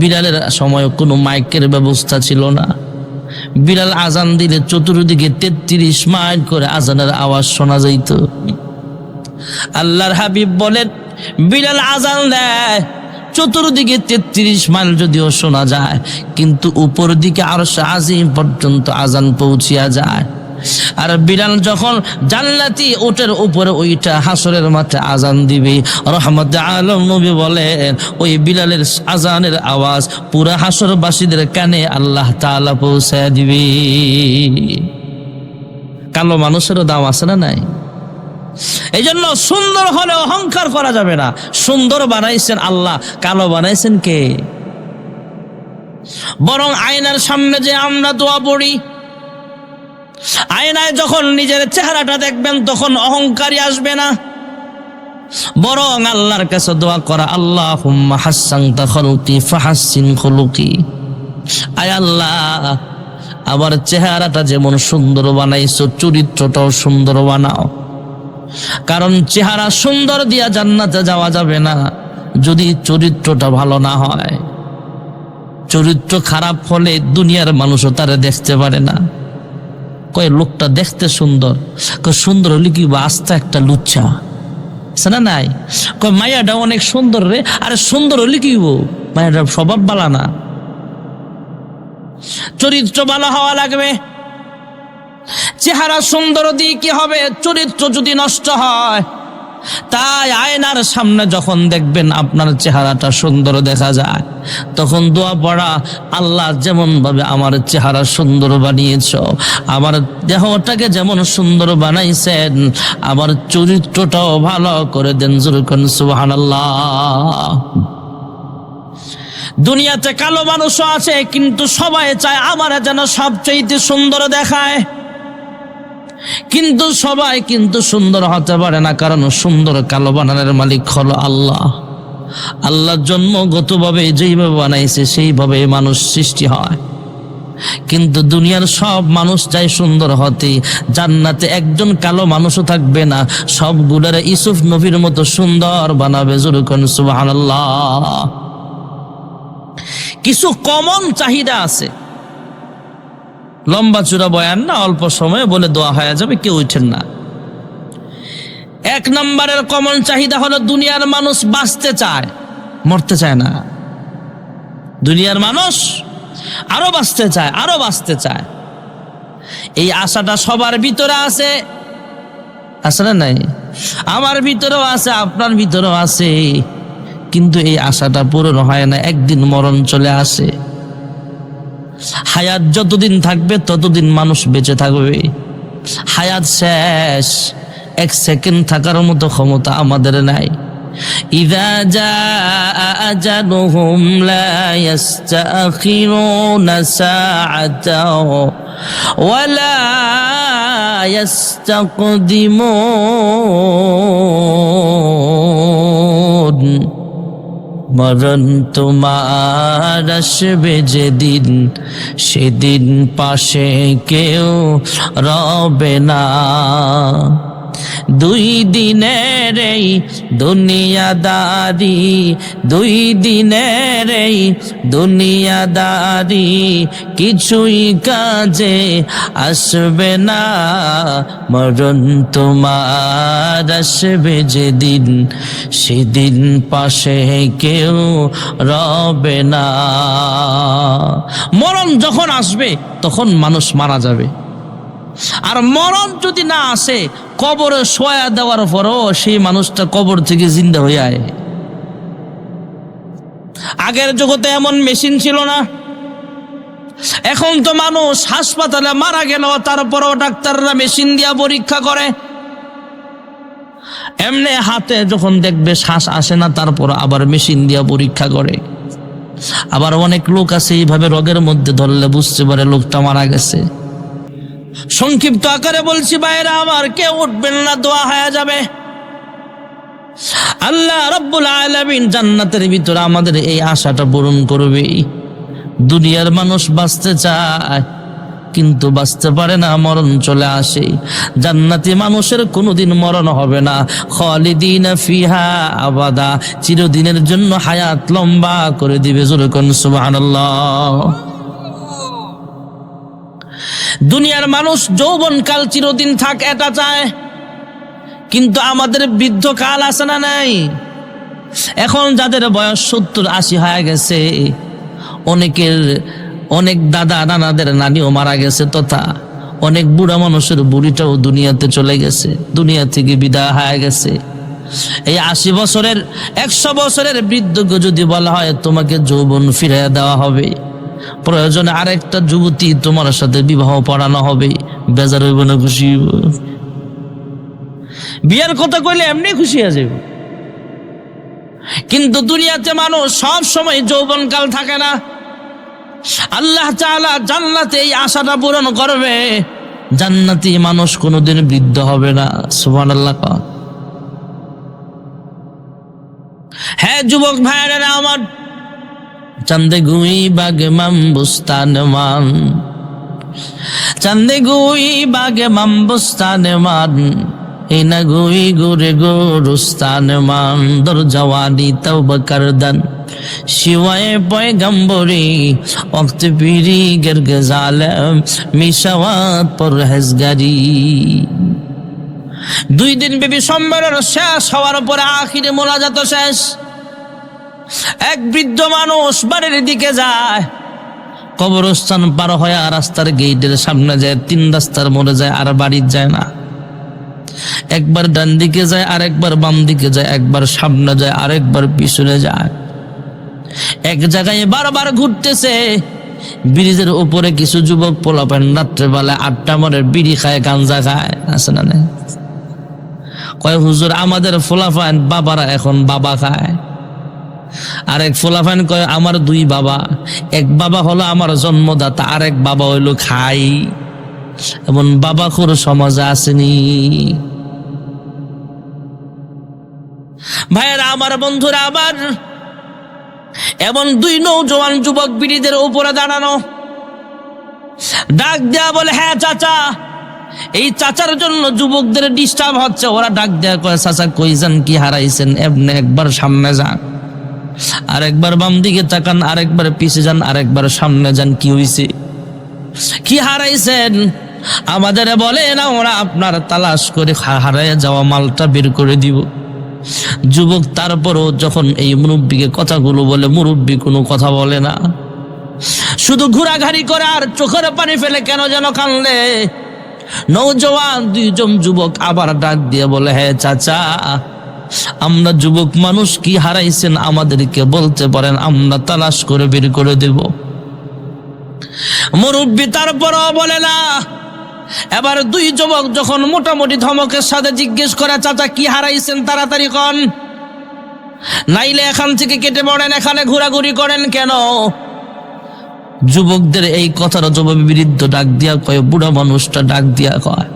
A: বিলালের সময় কোনো মাইকের ব্যবস্থা ছিল না। বিলাল আজান দিলে চতুর্দিকে 33 মাইল করে আজানের আওয়াজ শোনা যাইত। আল্লাহর হাবিব বলেন, বিলাল আজান দেয়, চতুর্দিকে 33 মাইল যদিও শোনা যায়, কিন্তু উপর দিকে আরশ আজিম পর্যন্ত আজান পৌঁছিয়া যায়। আর বিলাল যখন জান্নাতি উটের উপরে ওইটা হাসরের মাঠে আজান দিবে, রহমতে আলম নবী বলেন, ওই বিলালের আজানের আওয়াজ পুরা হাসরবাসীদের কানে আল্লাহ তাআলা পৌঁছায় দিবে। কালো মানুষেরও দাম আছে না নাই? এই জন্য সুন্দর হলে অহংকার করা যাবে না। সুন্দর বানাইছেন আল্লাহ, কালো বানাইছেন কে? বরং আয়নার সামনে যে আমরা দোয়া পড়ি, আয়নায় যখন নিজের চেহারাটা দেখবেন তখন অহংকারী আসবে না, বরং আল্লাহর কাছে দোয়া করা, আল্লাহুম্মা হাসসানতা খালুকি ফাহাসসিন খুলুকি। আয় আল্লাহ, আমার চেহারাটা যেমন সুন্দর বানাইছো, চরিত্রটাও সুন্দর বানাও। কারণ চেহারা সুন্দর দিয়া জান্নাতে যাওয়া যাবে না যদি চরিত্রটা ভালো না হয়। চরিত্র খারাপ হলে দুনিয়ার মানুষও তারে দেখতে পারে না। কয় লোকটা দেখতে সুন্দর, কয় সুন্দর হলে কি আস্তে একটা লুচ্ছা আছে না নাই? কয় মায়াটা অনেক সুন্দর রে, আরে সুন্দর হলে কি মায়াটা স্বভাব ভালো না। চরিত্র ভালো হওয়া লাগবে। চেহারা সুন্দর দিয়ে কি হবে, চরিত্র যদি নষ্ট হয়। তাই আয়নার সামনে যখন দেখবেন আপনার চেহারাটা সুন্দর দেখা যায়, তখন দোয়া পড়া, আল্লাহ যেমন ভাবে আমার চেহারা সুন্দর বানিয়েছো, আমার দেহটাকে যেমন সুন্দর বানাইছেন, আমার চরিত্রটাও ভালো করে দেন। জোরকন সুবহানাল্লাহ। দুনিয়াতে কালো মানুষও আছে, কিন্তু সবাই চায় আমার যেন সবচেয়ে সুন্দর দেখায়। কিন্তু সবাই কিন্তু সুন্দর হতে পারে না, কারণ সুন্দর কালো বানানোর মালিক হলো আল্লাহ। আল্লাহ জন্মগতভাবে যেইভাবে বানাইছে সেইভাবে মানুষ সৃষ্টি হয়। কিন্তু দুনিয়ার সব মানুষ চায় সুন্দর হতে, জান্নাতে একজন কালো মানুষও থাকবে না, সবগুলোর ইউসুফ নবীর মতো সুন্দর বানাবে। জোরকন সুবহানাল্লাহ। কিছু কমন চাহিদা আছে, লম্বা চূড়া বয়ান না, অল্প সময়ে বলে দোয়া হয়ে যাবে, কেউ উঠেন না। 1 নম্বরের কমন চাহিদা হলো দুনিয়ার মানুষ বাঁচতে চায়, মরতে চায় না। দুনিয়ার মানুষ আরো বাঁচতে চায়, আরো বাঁচতে চায়। এই আশাটা সবার ভিতরে আছে, আছে না নাই? আমার ভিতরেও আছে, আপনার ভিতরেও আছে, কিন্তু এই আশাটা পূরণ হয় না। একদিন মরণ চলে আসে। হায়াত যতদিন থাকবে ততদিন মানুষ বেঁচে থাকবে, হায়াত শেষ, এক সেকেন্ড থাকার মতো ক্ষমতা আমাদের নাই। ইযা জাআ আজালুহুম লা ইস্তাখিরুনা সাআতাও ওয়া লা ইস্তাকদিমুন। মরণ তোমার আসবে যেদিন, সেদিন পাশে কেউ রবে না। দুই দিনের এই দুনিয়াদারি, দুই দিনের এই দুনিয়াদারি কিছুই কাজে আসবে না। মরণ তোমার আসবে যেদিন, সেদিন পাশে কেউ রবে না। মরণ যখন আসবে তখন মানুষ মারা যাবে। আর মরণ যদি না আসে, কবরে শোয়া দেওয়ার পরও সেই মানুষটা কবর থেকে জিন্দা হয়ে আয়। আগের জগতে এমন মেশিন ছিল না। এখন তো মানুষ হাসপাতালে মারা গেল, তারপরও ডাক্তাররা মেশিন দিয়া পরীক্ষা করে। এমনি হাতে যখন দেখবে শ্বাস আসে না, তারপর আবার মেশিন দিয়া পরীক্ষা করে। আবার অনেক লোক আছে এইভাবে রোগের মধ্যে ধরলে বুঝতে পারে লোকটা মারা গেছে। সংক্ষিপ্ত আকারে বলছি ভাইরা আমার, কেউ উঠবেন না, দোয়া হয়ে যাবে। আল্লাহ রাব্বুল আলামিন জান্নাতের ভিতরে আমাদের এই আশাটা পূরণ করবে। দুনিয়ার মানুষ বাঁচতে চায় কিন্তু বাঁচতে পারে না, মরণ চলে আসে। জান্নাতি মানুষের কোনোদিন মরণ হবে না, খালিদিনা ফিহা আবাদা, চিরদিনের জন্য হায়াত লম্বা করে দিবে। জোরে কোন সুবহানাল্লাহ। দুনিয়ার মানুষ যৌবনকাল চিরদিন থাক এটা চায়, কিন্তু আমাদের বৃদ্ধকাল আছে না নাই? এখন যাদের বয়স 70-80 হয়ে গেছে, অনেক দাদা নানাদের নানিও মারা গেছে, তথা অনেক বুড়া মানুষের বুড়িটাও দুনিয়াতে চলে গেছে, দুনিয়া থেকে বিদায় হয়ে গেছে। এই 80 বছরের 100 বছরের বৃদ্ধকে যদি বলা হয় তোমাকে যৌবন ফিরিয়ে দেওয়া হবে, প্রয়োজনে আরেকটা যুবতী তোমার সাথে বিবাহ পড়ানো হবে, বেজার হইব না খুশি হইব? বিয়ের কথা কইলে এমনি খুশি হয়ে যাবে। কিন্তু দুনিয়াতে মানুষ সব সময় যৌবনকাল থাকে না। আল্লাহ তাআলা জান্নাতে এই আশাটা পূরণ করবে, জান্নাতি মানুষ কোনোদিন বৃদ্ধ হবে না। সুবহানাল্লাহ। হ্যাঁ যুবক ভাইরা আমার, চন্দে গুই বাগে মাম বুস্তান মান, চন্দে গুই বাগে মাম বুস্তান মান, ইনা গুই গুরে গুরুস্তান মান, দর জওয়ানি তওবা করদান শিওয়ায়ে পয়গম্বরি, ওয়াক্ত পিরি গরগে জালেম মিশাওয়াত পরহেজগারি। 2 দিন ব্যাপী সম্মেলন শেষ হওয়ার পরে আখিরে মোনাজাত শেষ। এক বৃদ্ধ মানুষ বাড়ির দিকে যায়, কবরস্থান পার হয়ে রাস্তার গেটের সামনে যায়, 3 রাস্তার মোড়ে যায়, আর বাড়ির যায় না। একবার ডান দিকে যায়, আরেকবার বাম দিকে যায়, একবার সামনে যায়, আরেকবার পিছনে যায়। এক জায়গায় বারবার ঘুরতেছে। ব্রিজের উপরে কিছু যুবক পোলাপান রাত্রেবেলা আড্ডা মারে, বিড়ি খায়, গাঞ্জা খায়, আছে না? কয় হুজুর আমাদের পোলাপান বাবারা এখন বাবা খায়। আরেক ফুলাফান কয় আমার 2 বাবা, এক বাবা হলো আমার জন্মদাতা, আরেক বাবা হইলো খাই। এমন বাবাখোর সমাজে আসেনি ভাইয়েরা আমার, বন্ধুরা আবার। এমন 2 নওজোয়ান যুবক ব্রিজের উপরে দাঁড়ানো, ডাক দেয়া বলে হ্যাঁ চাচা। এই চাচার জন্য যুবকদের ডিস্টার্ব হচ্ছে। ওরা ডাক দেয়া কয় চাচা কই যান, কি হারাইছেন? এমনি একবার সামনে যান, আরেকবার বাম দিকে তাকান, আরেকবার পিছে যান, আরেকবার সামনে যান, কি হইছে, কি হারাইছেন? আমাদের বলে না, ওরা আপনার তালাশ করে হারায় যাওয়া মালটা বের করে দিব। যুবক তারপরও যখন এই মুরব্বীকে কথাগুলো বলে, মুরব্বী কোনো কথা বলে না, শুধু ঘোরাঘাড়ি করে আর চোখের পানি ফেলে কেন যেন কানলে। নওজোয়ান 2 জন যুবক আবার ডাক দিয়ে বলে হ্যাঁ চাচা, আমরা যুবক মানুষ, কি হারাইছেন আমাদেরকে বলতে পারেন, আমরা তালাশ করে বের করে দেব। মুরব্বী তারপরও বলে না, এবার দুই যুবক যখন মোটামুটি ধমকের সাথে জিজ্ঞেস করে, চাচা কি হারাইছেন তাড়াতাড়ি কন, নাইলে এখান থেকে কেটে পড়েন, এখানে ঘোরাঘুরি করেন কেন? যুবকদের এই কথার জবাবে বৃদ্ধ ডাক দিয়া কয়, বুড়া মানুষটা ডাক দিয়া কয়,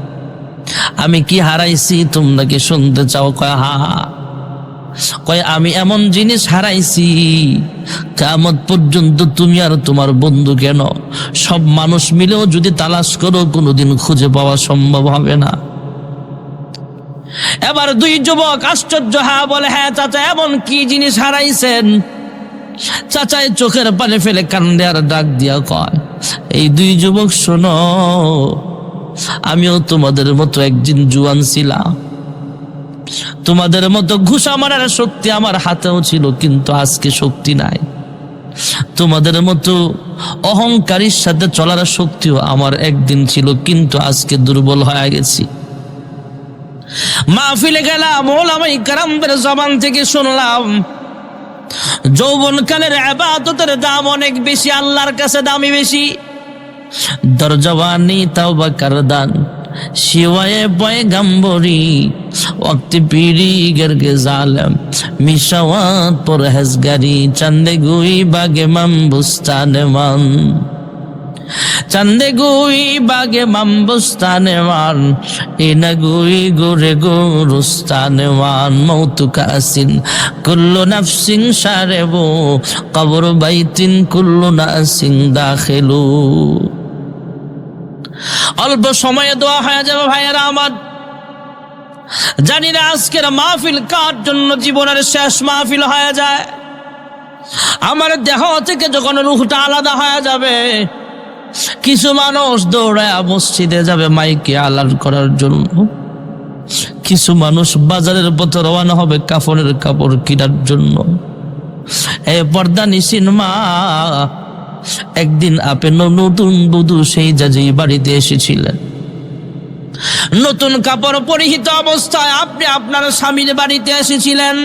A: আমি কি হারাইছি তোমরা কি শুনতে চাও? কয় হা হা। কয় আমি এমন জিনিস হারাইছি কিয়ামত পর্যন্ত তুমি আর তোমার বন্ধু কেন সব মানুষ মিলেও যদি তালাশ করো কোনোদিন খুঁজে পাওয়া সম্ভব হবে না। এবার দুই যুবক আশ্চর্য হ্যাঁ বলে, হ্যাঁ চাচা এমন কি জিনিস হারাইছেন? চাচাই চোখের পানি ফেলে কান্দে আর ডাক দিয়া কয়, এই দুই যুবক শোনো, আমিও তোমাদের মতো একদিন জুয়ান ছিলাম, তোমাদের মতো ঘুষা মারার শক্তি আমার হাতেও ছিল, কিন্তু আজকে শক্তি নাই। তোমাদের মতো অহংকারীর সাথে চলার শক্তিও আমার একদিন ছিল, কিন্তু আজকে দুর্বল হয়ে গেছি। মাহফিলে গেলাম, ওলামায়ে কেরামদের জবান থেকে শুনলাম যৌবনকালের ইবাদতের দাম অনেক বেশি, আল্লাহর কাছে দামি বেশি। দরজওয়ানি তাওবা করদান শিওয়ে পয়গম্বরি ওয়াক্তি পীরি গরগে জালেম মিশাওয়াত পরহেজগারি চন্দে গুই বাগে মাম বুস্তানে মান, চন্দে গুই বাগে মাম বুস্তানে মান, ইনা গুই গোরে গোরুস্তানে মান, মৌতুকা আসিন কুল্লু নাফসিন শারেবু কবর বাইতিন কুল্লু নাসিন দাখিলু। অল্প সময়ে দোয়া হয়ে যাবে ভাইয়েরা আমার। জানি না আজকের মাহফিল কার জন্য জীবনের শেষ মাহফিল হয়ে যায়। আমার দেহ থেকে যখন রূহটা আলাদা হয়ে যাবে, কিছু মানুষ দৌড়ায় মসজিদে যাবে মাইকে আলাদা করার জন্য, কিছু মানুষ বাজারের পথে রওনা হবে কাফনের কাপড় কেনার জন্য। এই পর্দা নিশিন মা, একদিন আপনি নতুন বধূ সেই জাজি বাড়িতে এসেছিলেন, নতুন কাপড় পরিহিত অবস্থায় আপনি আপনার স্বামীর বাড়িতে এসেছিলেন।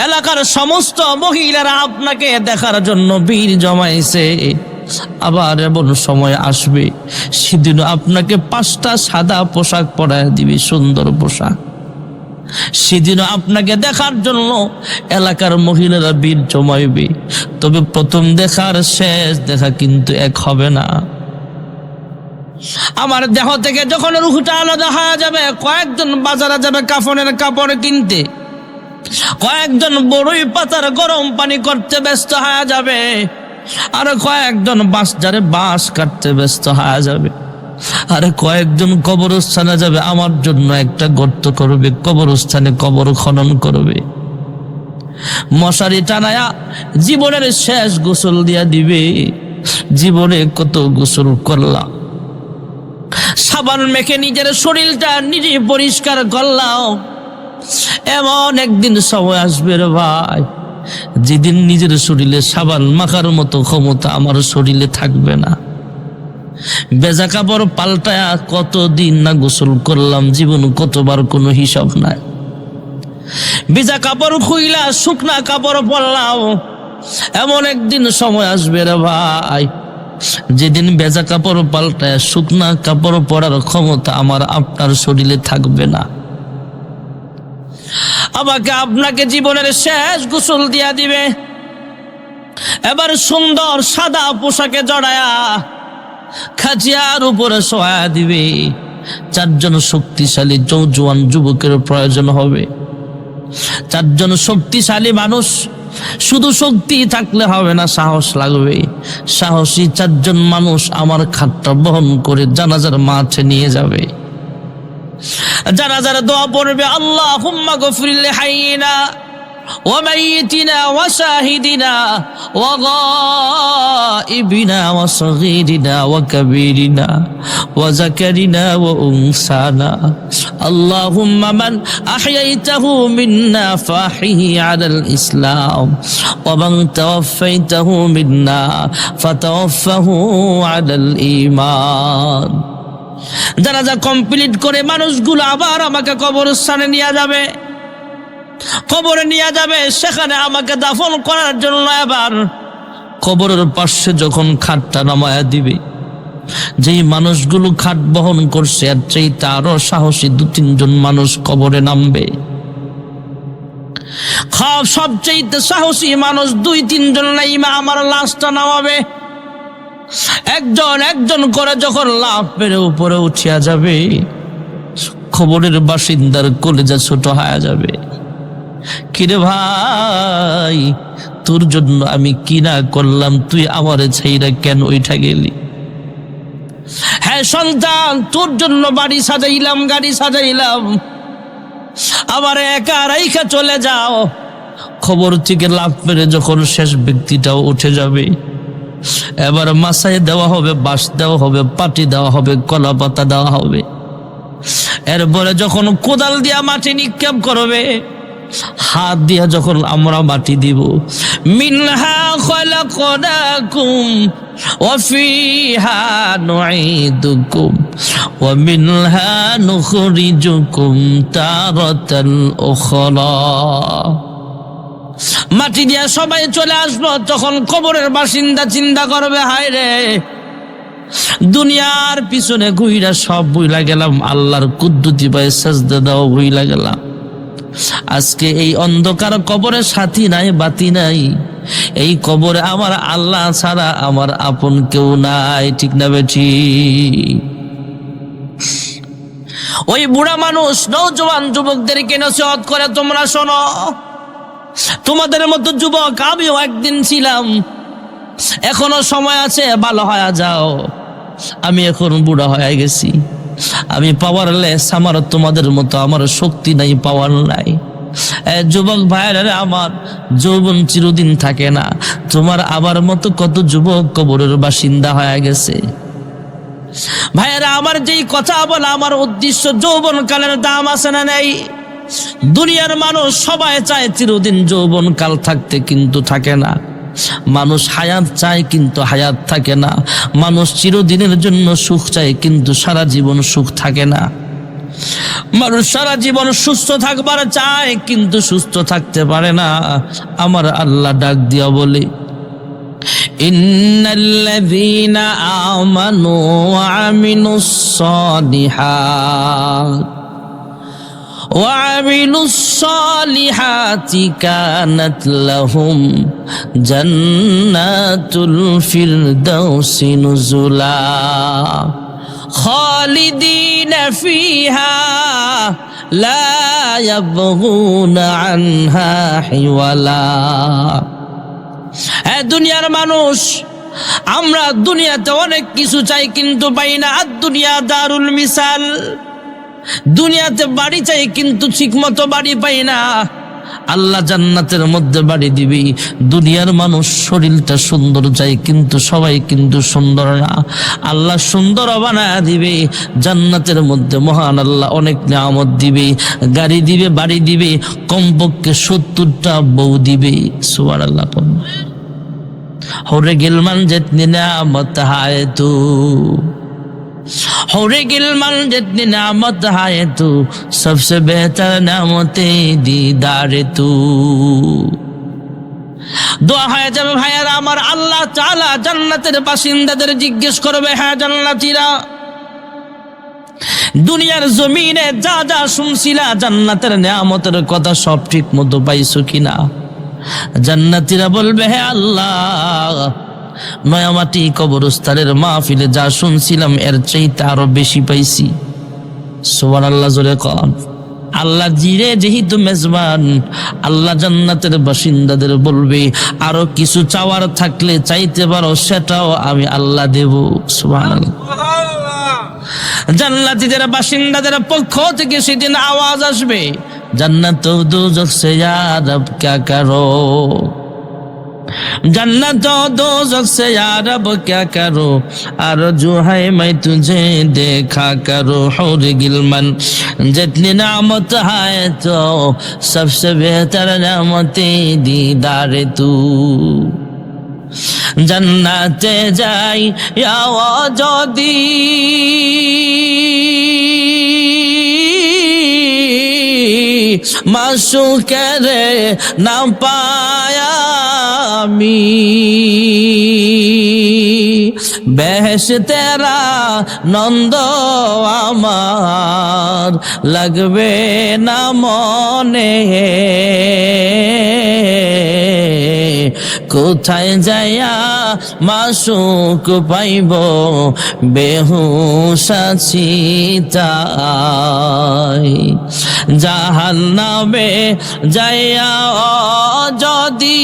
A: এলাকার সমস্ত মহিলারা আপনাকে দেখার জন্য ভিড় জমাইছে। আবার এমন সময় আসবে সেদিন আপনাকে 5টা সাদা পোশাক পরায় দিবে, সুন্দর পোশাক। সেদিনও আপনাকে দেখার জন্য এলাকার মহিলারা ভিড় জমাইবে। তবে প্রথম দেখার শেষ দেখা কিন্তু এক হবে না। আমার দেহ থেকে যখন রূহটা আলাদা হয়ে যাবে, কয়েকজন বাজারে যাবে কাফনের কাপড় কিনতে, কয়েকজন বড়ই পাতার গরম পানি করতে ব্যস্ত হয়ে যাবে, আর কয়েকজন বাঁশঝাড়ে বাঁশ কাটতে ব্যস্ত হয়ে যাবে, আর কয়েকজন কবরস্থানে যাবে আমার জন্য একটা গর্ত করবে, কবরস্থানে কবর খনন করবে। মশারি টানায়া জীবনের শেষ গোসল দিয়া দিবে। জীবনে কত গোসল করলাম, সাবান মেখে নিজের শরীরটা নিজে পরিষ্কার করলাম। এমন একদিন সময় আসবে রে ভাই, যেদিন নিজের শরীরে সাবান মাখার মতো ক্ষমতা আমার শরীরে থাকবে না। বেজা কাপড় পাল্টায়া কতদিন না গোসল করলাম, জীবন কতবার কোনো হিসাব নাই। ভিজা কাপড় খুইলা শুকনা কাপড় পরলাম। এমন একদিন সময় আসবে রে ভাই, যেদিন ভেজা কাপড় পাল্টায় শুকনা কাপড় পরার ক্ষমতা আমার আপনার শরীরে থাকবে না। আমাকে আপনাকে জীবনের শেষ গোসল দিয়া দিবে। এবার সুন্দর সাদা পোশাকে জড়ায়া খাজিয়ার উপরে শোয়া দিবে। 4 জন শক্তিশালী জওয়ান যুবকের প্রয়োজন হবে। 4 জন শক্তিশালী মানুষ। শুধু শক্তি থাকলে হবে না, সাহস লাগবে। সাহসী 4 জন মানুষ আমার খাটটা বহন করে জানাজার মাঠে নিয়ে যাবে। জানাজার দোয়া পড়বে, আল্লাহুম্মা গফির লিহাইয়িনা ওয়া মাইয়িতিনা ওয়া শাহিদিনা ওয়া গায়িবিনা ওয়া সগীরিনা ওয়া কাবীরিনা ওয়া যাকারিনা ওয়া উনসানা। আল্লাহুম্মা মান আহইয়াইতাহু মিন্না ফাহিহি আলাল ইসলাম ওয়া মান তাওয়াফাইতাহু মিন্না ফাতাওয়াফাহু আলাল ঈমান। জানাজা কমপ্লিট করে মানুষগুলো আবার আমাকে কবরস্থানে নিয়ে যাবে। কবরে নিয়ে যাবে, সেখানে আমাকে দাফন করার জন্য। এবার কবরের পাশে যখন খাটটা নামায়া দিবে, যেই মানুষগুলো খাট বহন করছে আর চাইতে আরো সাহসী 2-3 জন মানুষ কবরে নামবে। সবচাইতে সাহসী মানুষ 2-3 জন নাইমা আমার লাশটা নামাবে। একজন একজন করে যখন লাফ মেরে উপরে উঠিয়া যাবে, কবরের বাসিন্দার কলেজা ছোট হয়ে যাবে। কিরে ভাই, তোর জন্য আমি কি না করলাম, তুই আমারে ছাইরা কেন ওইটা গেলি? হ্যাঁ সন্তান, তোর জন্য বাড়ি সাজাইলাম, গাড়ি সাজাইলাম, আবার একা রাইখা চলে যাও। খবর থেকে লাফ মেরে যখন শেষ ব্যক্তিটাও উঠে যাবে, এবার মাসায় দেওয়া হবে, বাঁশ দেওয়া হবে, পাটি দেওয়া হবে, কলা পাতা দেওয়া হবে। এরপরে যখন কোদাল দিয়া মাটি নিক্ষেপ করবে, হাত দিয়া যখন আমরা মাটি দিব, মিনহা খলাকনাকুম ওয়া ফিহা নুঈদুকুম ওয়া মিনহা নুখরিজুকুম তারাতান উখরা। মাটি দিয়া সবাই চলে আসবো, তখন কবরের বাসিন্দা চিন্তা করবে, হায় রে, দুনিয়ার পিছনে ঘুইরা সব ভুইলা গেলাম, আল্লাহর কুদ্দুতি পায়ে সাজদা দাও ভুইলা গেলাম। আজকে এই অন্ধকার কবরে সাথী নাই, বাতি নাই। এই কবরে আমার আল্লাহ ছাড়া আমার আপন কেউ নাই। ঠিক না বেঠি? ওই বুড়া মানুষ নওজোয়ান যুবকদেরকে নসিহত করে, তোমরা শোনো, তোমাদের মতো যুবক আমিও একদিন ছিলাম, এখনো সময় আছে, ভালো হয়ে যাও। আমি এখন বুড়া হয়ে গেছি, আমি পাওয়ারলেস, আমার তোমাদের মতো আমার শক্তি নাই, পাওয়ার নাই। যুবক ভাইয়েরা, আমার যৌবন চিরদিন থাকে না। তোমার আবার মতো কত যুবক কবরের বাসিন্দা হয়ে গেছে। ভাইয়েরা আমার, যেই কথা বলা আমার উদ্দেশ্য, যৌবন কালের দাম আছে না নেই? দুনিয়ার মানুষ সবাই চায় চিরদিন যৌবন কাল থাকতে, কিন্তু থাকে না। মানুষ হায়াত চায় কিন্তু হায়াত থাকে না। মানুষ চিরদিনের জন্য সুখ চায় কিন্তু সারা জীবন সুখ থাকে না। মানুষ সারা জীবন সুস্থ থাকবার চায় কিন্তু সুস্থ থাকতে পারে না। আমার আল্লাহ ডাক দিয়া বলে, ইন্নাল্লাযীনা আমানু ওয়া আমিলুস সালিহাত وعملوا الصالحات كانت لهم جنات الفردوس نزلا خالدين فيها لا يبغون عنها حولا। দুনিয়ার মানুষ, আমরা দুনিয়াতে অনেক কিছু চাই কিন্তু পাই না। আর দুনিয়া দারুল মিসাল, দুনিয়াতে বাড়ি চাই কিন্তু ঠিক মতো বাড়ি পাই না। আল্লাহ জান্নাতের মধ্যে বাড়ি দিবি। দুনিয়ার মানুষ শরীরটা সুন্দর চাই কিন্তু সবাই কিন্তু সুন্দর না। আল্লাহ সুন্দর বানায় দিবে। জান্নাতের মধ্যে মহান আল্লাহ অনেক নিয়ামত দিবে, গাড়ি দিবে, বাড়ি দিবে, কমপক্ষে 70টা বউ দিবে। সুবহানাল্লাহ। হরে গিলমান জিতনি নিয়ামত হায় তু, हौरे गिलमन जितनी नामत है तू, सबसे बेहतर नामते दीदार तू। দোয়া হয়ে যাবে ভাইয়ারা আমার, আল্লাহ তাআলা জান্নাতের বাসিন্দাদের জিজ্ঞেস করবে, হ্যাঁ জান্নাতীরা, দুনিয়ার জমিনে যা যা শুনছিলা জান্নাতের নিয়ামতের কথা সব ঠিক মতো পাইছো কিনা? জান্নাতীরা বলবে, হে আল্লাহ, নয়ামাটি কবরস্থানের মাহফিলে যা শুনছিলাম এর চাইতে আরো বেশি পাইছি। সুবহানাল্লাহ, জোরে কন। আল্লাহ জিরে যেহেতু মেজবান, আল্লাহ জান্নাতের বাসিন্দাদের বলবে, আরো কিছু চাওয়ার থাকলে চাইতে পারো, সেটাও আমি আল্লাহ দেব। সুবহানাল্লাহ। জান্নাতীদের বাসিন্দাদের পক্ষ থেকে সেদিন আওয়াজ আসবে, জান্নাত ও দোজখ সে ইয়া রব ক্যা করো, जन्नत और दोज़ख से या रब क्या करो, आरज़ू है मैं तुझे देखा करो। हौर गिलमन जितनी नामत है तो सबसे बेहतर नामते दीदार तू। जन्नते जाई या যদি মাসুকেরে না পায়া, আমি বেহেশতেরা নন্দ আমার লাগবে না মনে, কোথায় যাইয়া মাসুক পাইব বেহুশ আছি তাই, জাহান্নামে যাইয়া যদি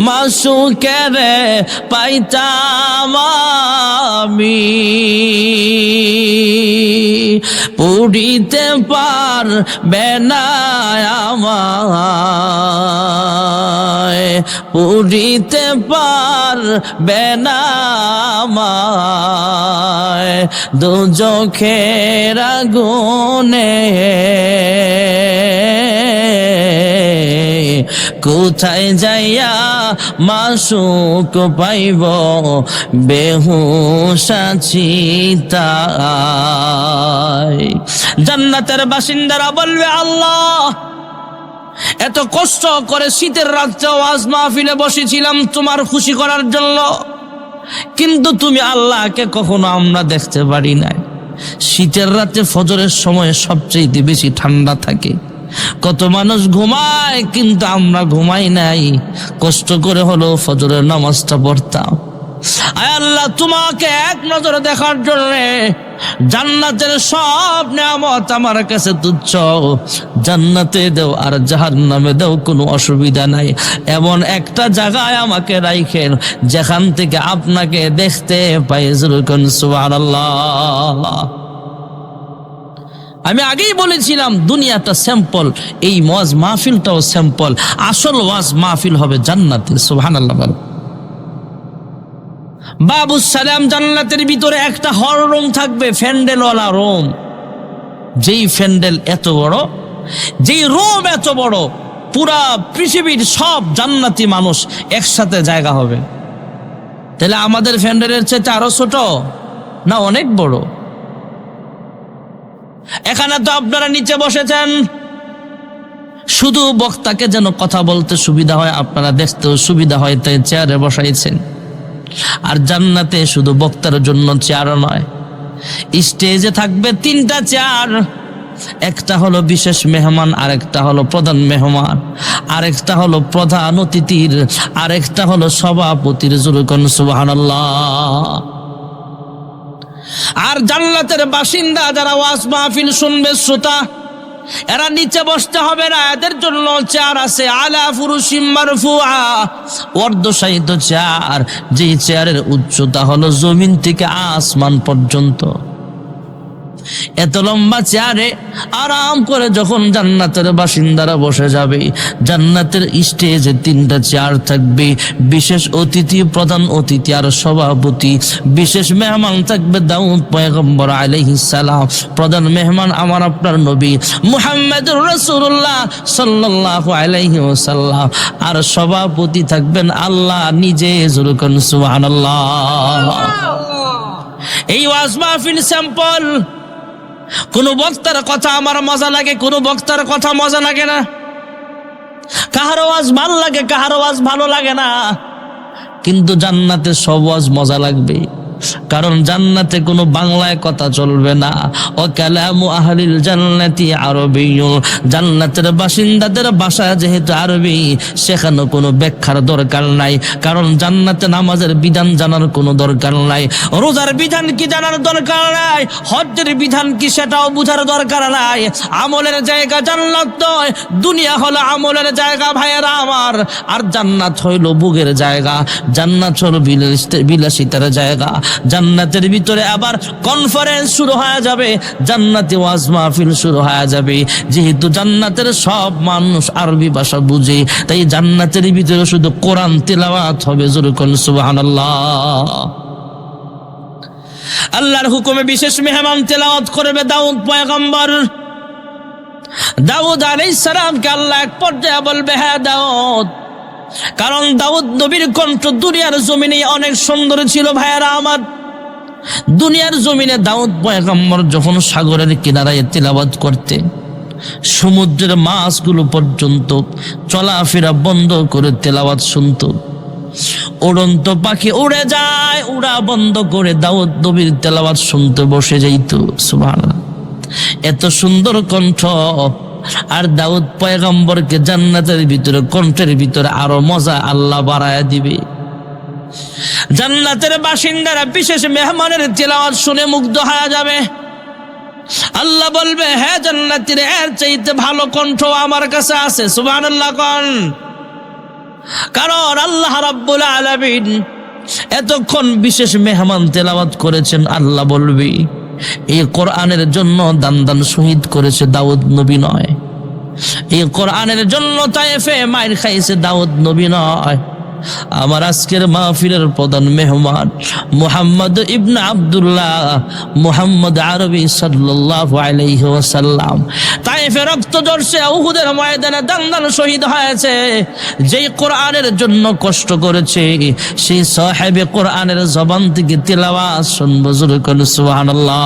A: মাসুকের পাইতাম আমি, পুড়িতে পারবে না আমায়, পুড়িতে পারবে না আমায় দুজখের আগুনে, কোথায় যাইয়া মাসুক পাইব বেহুশ আছি তাই। জান্নাতের বাসিন্দারা বলবে, আল্লাহ এত কষ্ট করে শীতের রাত্রে ওয়াজ মাহফিলে বসেছিলাম তোমার খুশি করার জন্য, কিন্তু তুমি আল্লাহকে কখনো আমরা দেখতে পারি নাই। শীতের রাতে ফজরের সময় সবচেয়ে বেশি ঠান্ডা থাকে, কত মানুষ ঘুমায় কিন্তু আমরা ঘুমাই নাই, কষ্ট করে হলো ফজরের নামাজটা পড়তাম। আয় আল্লাহ, তোমাকে এক নজরে দেখার জন্য জান্নাতের সব নিয়ামত আমার কাছে তুচ্ছ, জান্নাতে দেও আর জাহান্নামে দেও, কোনো অসুবিধা নাই। এমন একটা জায়গায় আমাকে রাখেন যেখান থেকে আপনাকে দেখতে পাই। সুবহানাল্লাহ। আমি আগেই বলেছিলাম দুনিয়াটা স্যাম্পল, এই ওয়াজ মাহফিলটাও স্যাম্পল, আসল ওয়াজ মাহফিল হবে জান্নাতে। সুবহানাল্লাহ। বাবু সালাম, জান্নাতের ভিতরে একটা হল রুম থাকবে, ফ্যান্ডেলওয়ালা রুম। যেই ফ্যান্ডেল এত বড়, যেই রুম এত বড়, পুরা পৃথিবীর সব জান্নাতি মানুষ একসাথে জায়গা হবে। তাহলে আমাদের ফ্যান্ডেলের চেয়ে আরো ছোট না অনেক বড়? এখানে তো আপনারা নিচে বসেছেন, শুধু বক্তাকে যেন কথা বলতে সুবিধা হয়, আপনারা দেখতেও সুবিধা হয়, তাই চেয়ারে বসাইছেন। আর জান্নাতে শুধু বক্তার জন্য চেয়ার নয়, স্টেজে থাকবে 3টা চেয়ার। একটা হলো বিশেষ মেহমান, আরেকটা হলো প্রধান মেহমান, আরেকটা হলো প্রধান অতিথির, আরেকটা হলো সভাপতির। সুবহানাল্লাহ। আর জান্নাতের বাসিন্দা যারা ওয়াজ মাহফিল শুনবে, শ্রোতা, এরা নিচে বসতে হবে না, এদের জন্য চেয়ার আছে। আলা ফুরুশিম মারফুআ, অর্ধশায়িত চেয়ার, যে চেয়ারের উচ্চতা হলো জমিন থেকে আসমান পর্যন্ত। এত লম্বা চেয়ারে আরাম করে যখন জান্নাতের বাসিন্দারা বসে যাবে, জান্নাতের স্টেজে 3টা চেয়ার থাকবে, বিশেষ অতিথি, প্রধান অতিথি আর সভাপতি। বিশেষ মেহমান থাকবে দাউদ পয়গম্বর আলাইহিস সালাম, প্রধান মেহমান আমার আপনার নবী মুহাম্মদুর রাসূলুল্লাহ সাল্লাল্লাহু আলাইহি ওয়াসাল্লাম, আর সভাপতি থাকবেন আল্লাহ নিজে। সুবহানাল্লাহ। এই ওয়াজ মাহফিল স্যাম্পল। কোন বক্তার কথা আমার মজা লাগে, কোন বক্তার কথা মজা লাগে না। কাহার ওয়াজ ভালো লাগে, কাহার ওয়াজ ভালো লাগে না, কিন্তু জান্নাতে সব ওয়াজ মজা লাগবে। কারণ জান্নাতে কোনো বাংলায় কথা চলবে না। ও কালামু আহলিল জান্নাতি আরবিয়্যুন, জান্নাতের বাসিন্দাদের ভাষা যেহেতু আরবি, সেখানে কোনো ব্যাখ্যার দরকার নাই। কারণ জান্নাতে নামাজের বিধান জানার কোনো দরকার নাই, রোজার বিধান কি জানার দরকার নাই, হজ্জের বিধান কি সেটাও বুঝার দরকার নাই। আমলের জায়গা জান্নাত নয়, দুনিয়া হলো আমলের জায়গা ভাইয়েরা আমার। আর জান্নাত হইল ভোগের জায়গা, জান্নাত হলো বিলাসিতার জায়গা। জান্নাতের ভিতরে আবার কনফারেন্স শুরু হয়ে যাবে, জান্নাতি ওয়াজ মাহফিল শুরু হয়ে যাবে। যেহেতু জান্নাতের সব মানুষ আরবি ভাষা বুঝে, তাই জান্নাতের ভিতরে শুধু কোরআন তেলাওয়াত হবে। যেরকম সুবহানাল্লাহ। আল্লাহর হুকুমে বিশেষ মেহমান তেলাওয়াত করবে দাউদ পয়গম্বর। দাউদ আলাইহিস সালামকে আল্লাহ এক পর্যায়ে বলবে, হ্যাঁ দাউদ, কারণ দাউদ নবীর কণ্ঠ দুনিয়ার জমিনে অনেক সুন্দর ছিল ভাইয়েরা আমার। দুনিয়ার জমিনে দাউদ পয়গম্বর যখন সাগরের কিনারায় তিলাওয়াত করতেন, সমুদ্রের মাছগুলো পর্যন্ত চলাফেরা বন্ধ করে তেলাওয়াত শুনতো। উড়ন্ত পাখি উড়ে যায়, উড়া বন্ধ করে দাউদ নবীর তেলাওয়াত শুনতে বসে যাইত। সুবহানাল্লাহ, এত সুন্দর কণ্ঠ। আর দাউদ পয়গম্বরকে জান্নাতের ভিতরে, কণ্ঠের ভিতরে আরো মজা আল্লাহ বাড়ায়া দিবে। জান্নাতের বাসিন্দারা বিশেষ মেহমানের তেলাওয়াত শুনে মুগ্ধ হয়ে যাবে। আল্লাহ বলবে, হ্যাঁ জান্নাতীর এর চাইতে ভালো কণ্ঠ আমার কাছে আছে। সুবহানাল্লাহ কোন। কারণ আল্লাহ রাব্বুল আলামিন এতক্ষণ বিশেষ মেহমান তেলাওয়াত করেছেন। আল্লাহ বলবে, এই কোরআনের জন্য দান দান শহীদ করেছে দাউদ নবী নয়, এই কোরআনের জন্য তায়েফে মাইর খাইছে দাউদ নবী নয়। আমার আজকের মাহফিলের প্রধান মেহমান মুহাম্মদ ইবনে আব্দুল্লাহ, মুহাম্মদ আরবি সাল্লাল্লাহু আলাইহি ওয়াসাল্লাম তায়েফে রক্ত ঝরছে, উহুদের ময়দানে দান দান শহীদ হয়েছে। যেই কোরআনের জন্য কষ্ট করেছে সেই সাহেবে কোরআনের জবান থেকে তিলাওয়াত শুনবো। জোরে বলুন সুবহানাল্লাহ।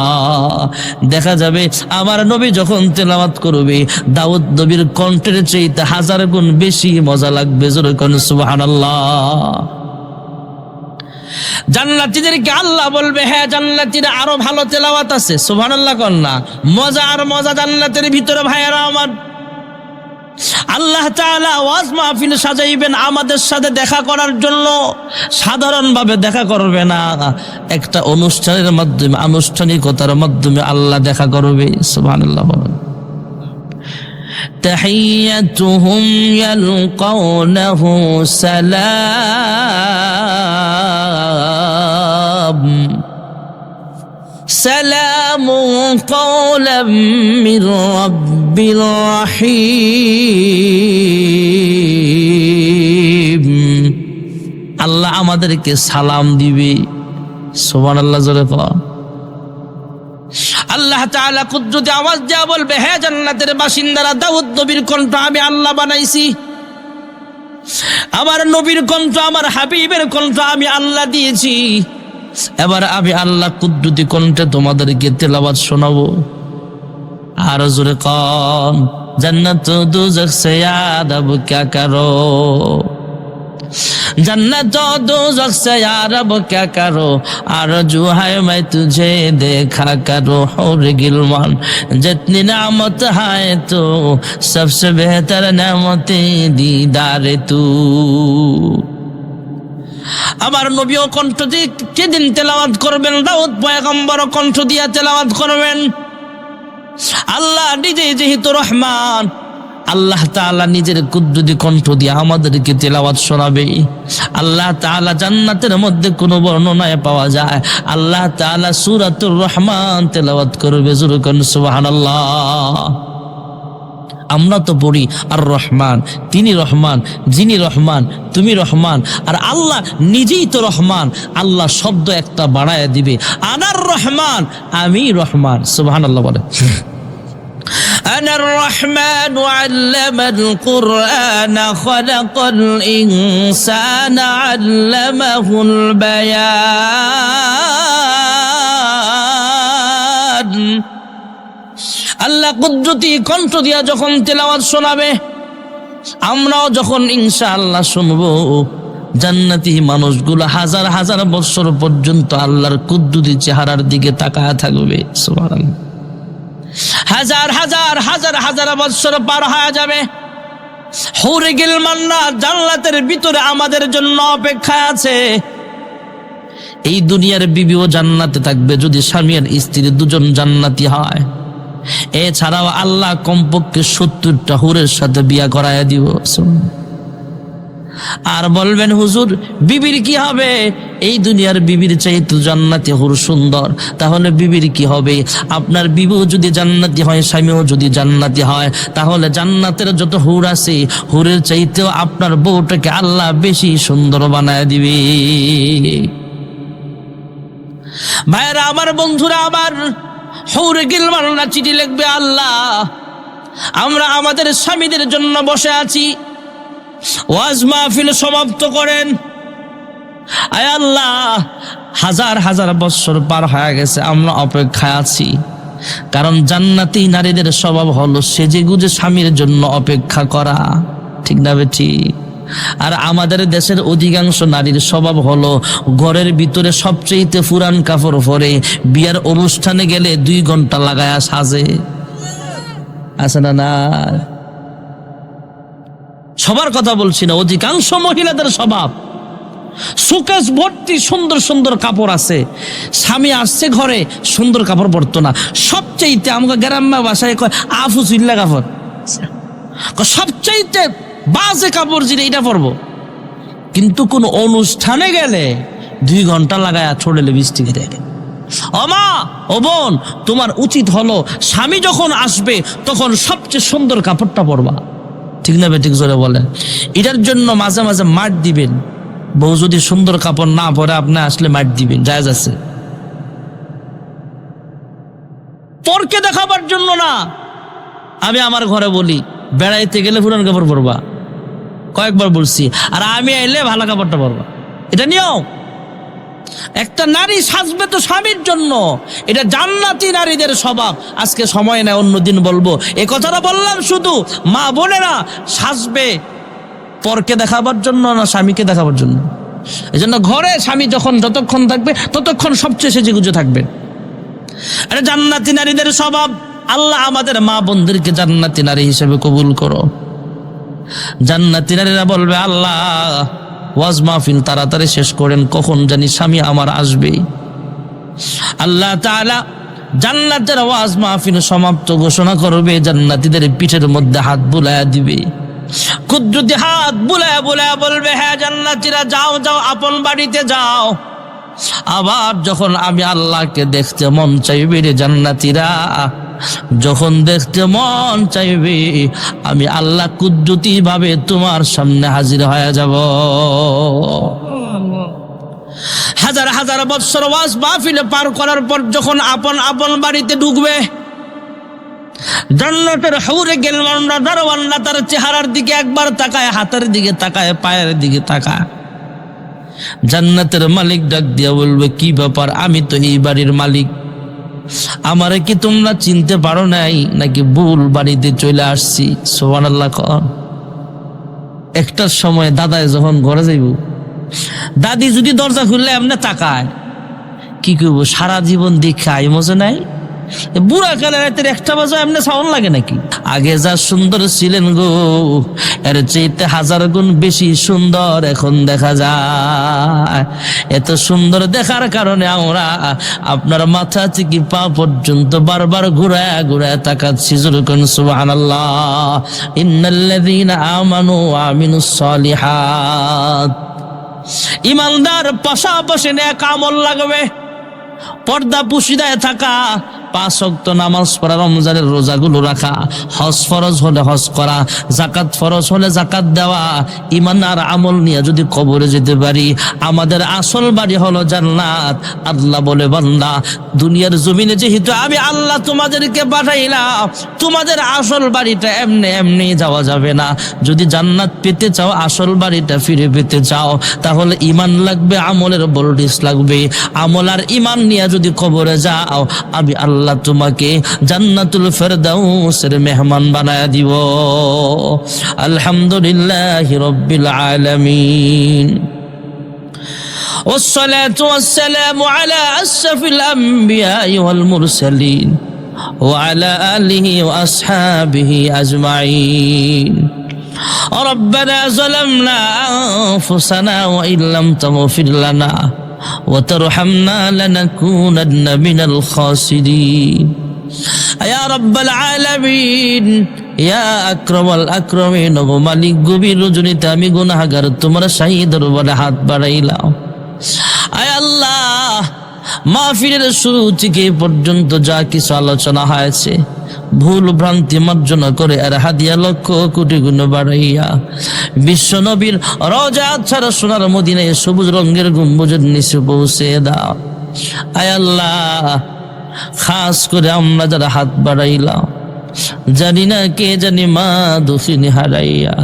A: দেখা যাবে আমার নবী যখন তিলাওয়াত করবে দাউদ নবীর কণ্ঠের চাইতে 1000 গুণ বেশি মজা লাগবে। জোরে বলুন সুবহানাল্লাহ। জান্নাতীদেরকে আল্লাহ বলবে, হ্যাঁ জান্নাতীরা আরো ভালো তেলাওয়াত আছে। সুবহানাল্লাহ কোন না। মজা আর মজা জান্নাতের ভিতরে। ভাইয়েরা আমার, আল্লাহ তাআলা ওয়াজ মাহফিল সাজাইবেন আমাদের সাথে দেখা করার জন্য। সাধারণভাবে দেখা করবে না, একটা অনুষ্ঠানের মাধ্যমে, আনুষ্ঠানিকতার মাধ্যমে আল্লাহ দেখা করবে। সুবহানাল্লাহ। تحيتهم يلقونه سلام سلام قولا من رب رحيم। আল্লাহ আমাদেরকে সালাম দিবে। সুবহানাল্লাহ। জোরে বল। আল্লাহ তাআলা কুদরতি আওয়াজ দেয়া বলবে, হে জান্নাতের বাসিন্দারা, দাউদ নবীর কণ্ঠ আমি আল্লাহ বানাইছি। আমার নবীর কণ্ঠ, আমার হাবিবের কণ্ঠ আমি আল্লাহ দিয়েছি। এবার আমি আল্লাহ কুদরতি কণ্ঠে তোমাদেরকে তেলাওয়াত শোনাবো। আর জোরে কোন, জান্নাত দোজখ সে ইয়াদ আব ক্যা করো, जन्नत और दोज़ख से यार अब क्या करो, आरज़ू है मैं तुझे देखा करो। और गिलमान जितनी नेमत है तो सबसे बेहतर नेमतें दीदार तू। আমার নবীও কণ্ঠ দিয়ে যেদিন তেলাওয়াত করবেন, দাউদ পয়গম্বরও কণ্ঠ দিয়ে তেলাওয়াত করবেন। আল্লাহ নিজেই যেহেতু রহমান, আল্লাহ তাআলা নিজের কুদরতি কণ্ঠ দিয়ে আমাদেরকে তেলাওয়াত শোনাবে। আল্লাহ তাআলা জান্নাতের মধ্যে কোনো বর্ণনায় পাওয়া যায় আল্লাহ তাআলা সূরাতুর রহমান তেলাওয়াত করবে। জোরে বলুন সুবহানাল্লাহ। আমরা তো পড়ি আর রহমান, তিনি রহমান, যিনি রহমান, তুমি রহমান। আর আল্লাহ নিজেই তো রহমান। আল্লাহ শব্দ একটা বাড়ায় দিবে, আনার রহমান, আমি রহমান। সুবহানাল্লাহ বলে। أنا الرحمن علم القرآن خلق الإنسان علمه البيان। আল্লাহ কুদরতি কণ্ঠ দিয়া যখন তেলাওয়াত শোনাবে, আমরাও যখন ইনশাআল্লাহ শুনবো, জান্নাতি মানুষগুলো হাজার হাজার বছর পর্যন্ত আল্লাহর কুদরতি চেহারার দিকে তাকায় থাকবে। সুবহানাল্লাহ। হাজার হাজার হাজার হাজার বছর পার হয়ে যাবে, হুরে গিলমানরা জান্নাতের ভিতরে আমাদের জন্য অপেক্ষায় আছে। এই দুনিয়ার বিবিও জান্নাতে থাকবে যদি স্বামী আর স্ত্রী দুজন জান্নাতি হয়। এছাড়াও আল্লাহ কমপক্ষে 70টা হুরের সাথে বিয়া করায় দিব। আর বলবেন, হুজুর বিবির কি হবে? এই দুনিয়ার বিবির চাইতে জান্নাতি হুর সুন্দর, তাহলে বিবির কি হবে? আপনার বিবিও যদি জান্নাতি হয়, স্বামীও যদি জান্নাতি হয়, তাহলে জান্নাতের যত হুর আছে, হুরের চাইতেও আপনার বউটাকে আল্লাহ বেশি সুন্দর বানায় দিবে। ভাইরা আমার, বন্ধুরা আমার, হুরে গিলমানরা চিঠি লিখবে, আল্লাহ আমরা আমাদের স্বামীদের জন্য বসে আছি, ওয়াজ মাহফিল সমাপ্ত করেন। আয় আল্লাহ, হাজার হাজার বছর পার হয়ে গেছে, আমরা অপেক্ষায় আছি। কারণ জান্নাতি নারীদের স্বভাব হলো সেজে গুজে স্বামীর জন্য অপেক্ষা করা, ঠিক না বেঠি? আর আমাদের দেশের অধিকাংশ নারীর স্বভাব হলো ঘরের ভিতরে সবচেয়ে পুরান কাপড় পরে বিয়ার অনুষ্ঠানে গেলে 2 ঘন্টা লাগায়া সাজে, আছে না? না, সবার কথা বলছি না, অধিকাংশ মহিলাদের স্বভাব সুকেস ভর্তি সুন্দর সুন্দর কাপড় আছে, স্বামী আসছে ঘরে সুন্দর কাপড় পরতো না। সবচাইতে আমাকে গ্রাম্য ভাষায় কয় আফু চিল্লা কাপড়, সবচাইতে বাজে কাপড় যেটা এটা পরবো। কিন্তু কোন অনুষ্ঠানে গেলে 2 ঘন্টা লাগায় ছোড়ে লিপস্টিক দেখে। ও মা, ও বোন, তোমার উচিত হলো স্বামী যখন আসবে তখন সবচেয়ে সুন্দর কাপড়টা পরবা, ঠিক না বেঠিক? জোরে বলেন। এটার জন্য মাঝে মাঝে মার দিবেন, বউ যদি সুন্দর কাপড় না পরে আপনি আসলে মার দিবেন, জায়েজ আছে। পরকে দেখাবার জন্য না। আমি আমার ঘরে বলি বেড়াইতে গেলে পুরান কাপড় পরবা, কয়েকবার বলছি। আর আমি আইলে ভালো কাপড়টা পরবা, এটা নিয়ম। একটা নারী সাজবে তো স্বামীর জন্য, এটা জান্নাতি নারীদের স্বভাব। আজকে সময় নেই, অন্যদিন বলবো। এই কথাটা বললাম শুধু মা বোনেরা সাজবে পরকে দেখাবার জন্য না স্বামীকে দেখাবার জন্য। এই জন্য ঘরে স্বামী যতক্ষণ থাকবে ততক্ষণ সবচেয়ে সেজে গুজে থাকবে। এটা জান্নাতি নারীদের স্বভাব। আল্লাহ আমাদের মা বোনদেরকে জান্নাতি নারী হিসেবে কবুল করো। জান্নাতি নারীরা বলবে, আল্লাহ ওয়াজ মাহফিল তাড়াতাড়ি শেষ করেন, কখন জানি স্বামী আমার আসবে। আল্লাহ তাআলা জান্নাতের ওয়াজ মাহফিল সমাপ্ত ঘোষণা করবে, জান্নাতীদের পিঠের মধ্যে হাত বুলায়া দিবে, কুদরতি হাত বুলায়া বুলায়া বলবে, হ্যাঁ জান্নাতীরা যাও যাও, আপন বাড়িতে যাও। আবার যখন আমি আল্লাহকে দেখতে মন চাইবে রে জান্নাতীরা, যখন দেখতে মন চাইবে আমি আল্লাহ কুদরতি ভাবে তোমার সামনে হাজির হয়ে যাব। হাজার হাজার বৎসর ওয়াজ মাহফিলে পার করার পর যখন আপন আপন বাড়িতে ঢুকবে, জান্নাতের হুরে গেলমানরা দারওয়ানরা তার চেহারার দিকে একবার তাকায়, হাতের দিকে তাকায়, পায়ের দিকে তাকায়। জান্নাতের মালিক ডাক দিয়া বলবে, কি ব্যাপার, আমি তো এই বাড়ির মালিক, আমারে কি তোমরা চিনতে পারো নাই নাকি ভুল বাড়িতে চলে আসছি? সুবহানাল্লাহ। একটার সময় দাদায় যখন ঘরে যাইব, দাদি যদি দরজা খুললে এমনি তাকায়, কি করবো, সারা জীবন দেখাই মজা নাই। বুড়া কালে রাতের 1টা বাজে এমনি সাউন্ড লাগে নাকি? আগে যা সুন্দর ছিলেন গো, এর চেয়ে 1000 গুণ বেশি সুন্দর এখন দেখা যায়। এত সুন্দর দেখার কারণে আমরা আপনার মাথা থেকে পা পর্যন্ত বারবার ঘুরায় ঘুরায় তাকাচ্ছি। যখন সুবহানাল্লাহ, ইন্নাল্লাযীনা আমানু ওয়া আমিনুস সালিহাত, ঈমানদার পাশাপাশি নেক আমল লাগবে, পর্দা পুশিদায় থাকা, 5 ওয়াক্ত নামাজ পড়া, রমজানের রোজাগুলো রাখা, হজ ফরজ হলে হজ করা, যাকাত ফরজ হলে যাকাত দেওয়া। ঈমান আর আমল নিয়ে যদি কবরে যেতে পারি, আমাদের আসল বাড়ি হলো জান্নাত। আল্লাহ বলে, বান্দা দুনিয়ার জমিনে যেহেতু আমি আল্লাহ তোমাদেরকে পাঠাইলাম, তোমাদের আসল বাড়িটা এমনি এমনি যাওয়া যাবে না। যদি জান্নাত পেতে চাও, আসল বাড়িটা ফিরে পেতে চাও, তাহলে ঈমান লাগবে, আমলের বলডিস লাগবে। আমল আর ঈমান নিয়ে যদি কবরে যাও, আমি আল্লাহ তোমাকে জান্নাতুল ফেরদাউসের মেহমান বানায়া দিব। আলহামদুলিল্লাহি রাব্বিল আলামিন, ওয়াসসালাতু ওয়াসসালামু আলা আশরাফিল আমবিয়াই ওয়াল মুরসালিন ওয়া আলা আলিহি ওয়া আসহাবিহি আজমাইন। ربنا ظلمنا أنفسنا وإن لم تغفر لنا وترحمنا لنكونن من الخاسرين يا رب العالمين يا أكرم الأكرمين। গো মালিক, গভীর রজনীতে আমি গুনাহগার তোমার শাহী দরবারে হাত বাড়াইলাম। আয় আল্লাহ, মাহফিলের শুরু থেকে পর্যন্ত যা কিছু আলোচনা হয়েছে, ভুল ভ্রান্তি মার্জনা করে আর হাদিয়া লক্ষ কোটি গুণ বাড়াইয়া বিশ্ব নবীর রওজা ছাড়া সোনার মদিনায় সবুজ রঙের গম্বুজের নিচে পৌঁছে দাও। আয় আল্লাহ, খাস করে আমরা যারা হাত বাড়াইলাম, জানি না কে জানি মা দুঃখিনী হারাইয়া,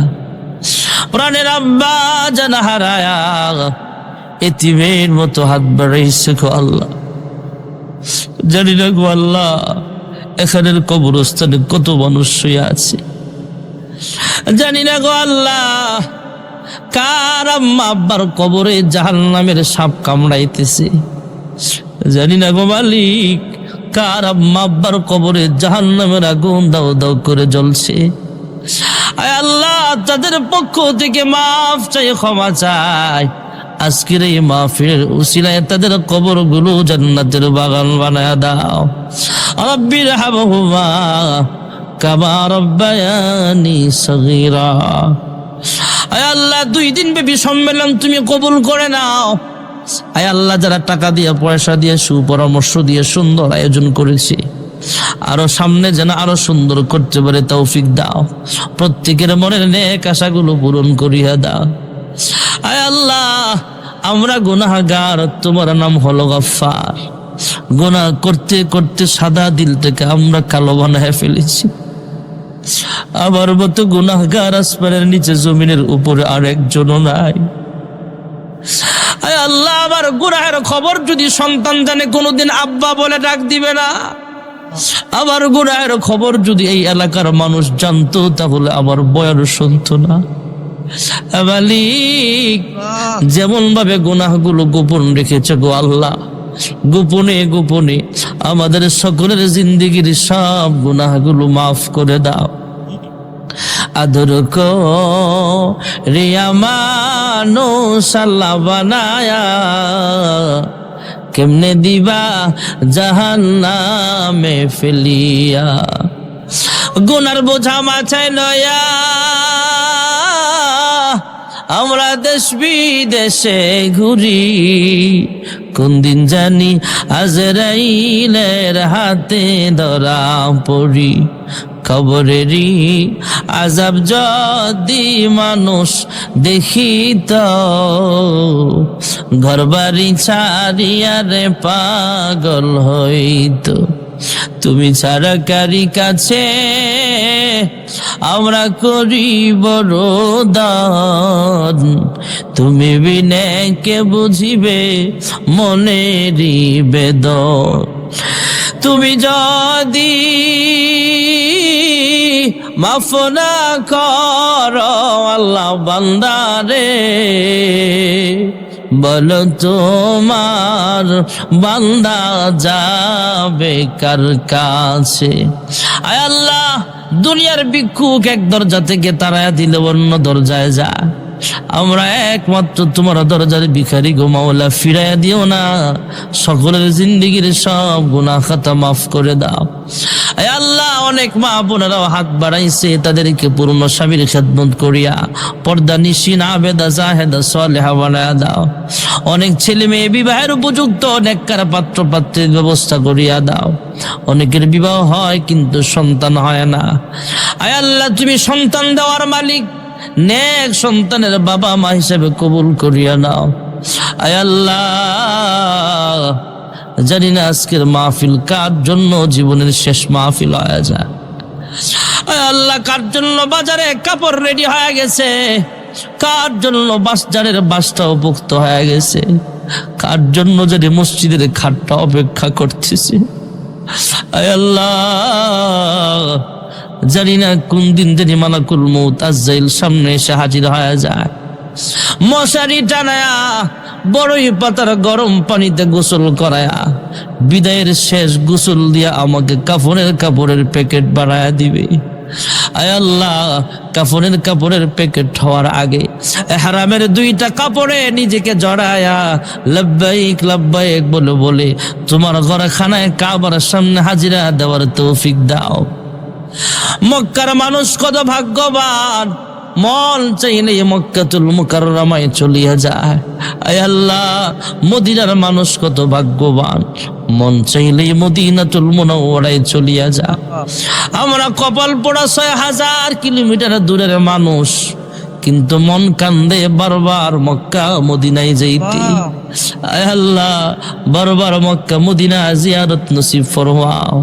A: প্রাণের আব্বা জানা হারায়া এতিমের মতো হাত বাড়াইছে গো আল্লাহ। জানি না গো আল্লাহ, এখানের কবরস্থানে কত মানুষ শুয়ে আছে জানি না গো আল্লাহ। কার আম্মা আব্বার কবরে জাহান্নামের সাপ কামড়াইতেছে জানি না গো মালিক। কার আম্মা আব্বার কবরে জাহান্নামের আগুন দাও দাও করে জ্বলছে। আয় আল্লাহ, তাদের পক্ষ থেকে মাফ চাই, ক্ষমা চাই। আজকের এই মাহফিলের উসিলায় তাদের কবরগুলো জান্নাতের বাগান বানায়া দাও। রব্বির হামহুমা কামা রব্বায়ানি সগীরা। আয় আল্লাহ, 2 দিন ব্যাপী সম্মেলন তুমি কবুল করে নাও। আয় আল্লাহ, যারা টাকা দিয়ে পয়সা দিয়ে সুপরামর্শ দিয়ে সুন্দর আয়োজন করেছে, আরো সামনে যেন আরো সুন্দর করতে পারে তৌফিক দাও। প্রত্যেকের মনের নেক আশাগুলো পূরণ করিয়া দাও। আয় আল্লাহ, আমরা গুনাহগার, তোমার নাম হলো গফফার। গুনাহ করতে করতে সাদা দিল থেকে আমরা কালো বানায় ফেলেছি। আমার মতো গুনাহগার আসমানের নিচে জমিনের উপরে আর একজনও নাই। আয় আল্লাহ, আমার গুনাহের খবর যদি সন্তান জানে কোনোদিন আব্বা বলে ডাক দিবে না। আমার গুনাহের খবর যদি এই এলাকার মানুষ জানতো তাহলে আমার বয়ান শুনতো না। মালিক, যেমন ভাবে গুনাহগুলো গোপন রেখেছে গো আল্লাহ, গোপনে গোপনে আমাদের সকলের জিন্দেগির সব গুনাহগুলো মাফ করে দাও। আদর রিয়া মানুষ আল্লাহ বানায়া, কেমনে দিবা জাহান্নামে ফেলিয়া। গুনার বোঝা মাথায় লয়া আমরা দেশ বিদেশে ঘুরি, কোন দিন জানি আজরাইলের হাতে ধরা পড়ি। কবরেরই আযাব যদি মানুষ দেখিত, ঘরবাড়ি ছাড়িয়া রে পাগল হইত। তুমি ছাড়া কারি কাছে আমরা করি বড় দান, তুমি বিনে কে বুঝিবে মনেরই বেদন। তুমি যদি মাফ না করো আল্লাহ বান্দারে, বলো তোমার বান্দা যাবে কার কাছে। আয় আল্লাহ, দুনিয়ার ভিক্ষুক এক দরজা থেকে তাড়ায়া দিলে অন্য দরজায় যায়, আমরা একমাত্র তোমার দরজার ভিখারি গো মাওলা, ফিরাইয়া দিও না। সকলের জিন্দেগির সব গুনাহ খাতা মাফ করে দাও। আয় আল্লাহ, অনেক মা বোনেরাও হাত বাড়াইছে, তাদেরকে পূর্ণ স্বামীর খেদমত করিয়া পর্দা নিশিন আবেদা জাহেদা সালেহা বানায়া দাও। অনেক ছেলে মেয়ে বিবাহের উপযুক্ত নেককার পাত্র পাত্রের ব্যবস্থা করিয়া দাও। অনেকের বিবাহ হয় কিন্তু সন্তান হয় না। আয় আল্লাহ, তুমি সন্তান দেওয়ার মালিক, নেক সন্তানের বাবা মা হিসেবে কবুল করিয়া নাও। আয় আল্লাহ, জানি না আজকের মাহফিল কার জন্য জীবনের শেষ মাহফিল হয়ে যায়। আয় আল্লাহ, কার জন্য বাজারে কাপড় রেডি হয়ে গেছে, কার জন্য বাসজারের বাসটা উপযুক্ত হয়ে গেছে, কার জন্য জানি মসজিদের খাটটা অপেক্ষা করতেছে। আয় আল্লাহ, জানি না কোন দিন জানি মালাকুল মউত আজরাইল সামনে এসে হাজির হয়ে যায়। মশারি টানায়া বড়ই পাতার গরম পানিতে গোসল করায়া বিদায়ের শেষ গোসল দিয়া আমাকে কাপড়ের প্যাকেট বানায়া দিবে। আয় আল্লাহ, কাপড়ের প্যাকেট হওয়ার আগে ইহরামের 2টা কাপড়ে নিজেকে জড়ায়া লব্বাইক লব্বাইক বলে বলে তোমার ঘরখানায় কাবার সামনে হাজিরা দেওয়ার তৌফিক দাও। মক্কার মানুষ কত ভাগ্যবান, মন চাইলে মক্কাতুল মুকাররমায় চলিয়া যায়। আয় আল্লাহ, মদিনার মানুষ কত ভাগ্যবান, মন চাইলে মদিনাতুল মুনাওয়ারায় চলিয়া যায়। আমরা কপাল পোড়া 6000 কিলোমিটার দূরের মানুষ, কিন্তু মন কান্দে বারবার মক্কা মদিনায় যাইতে। আয় আল্লাহ বারবার মক্কা মদিনা জিয়ারত নসিব ফরমাও,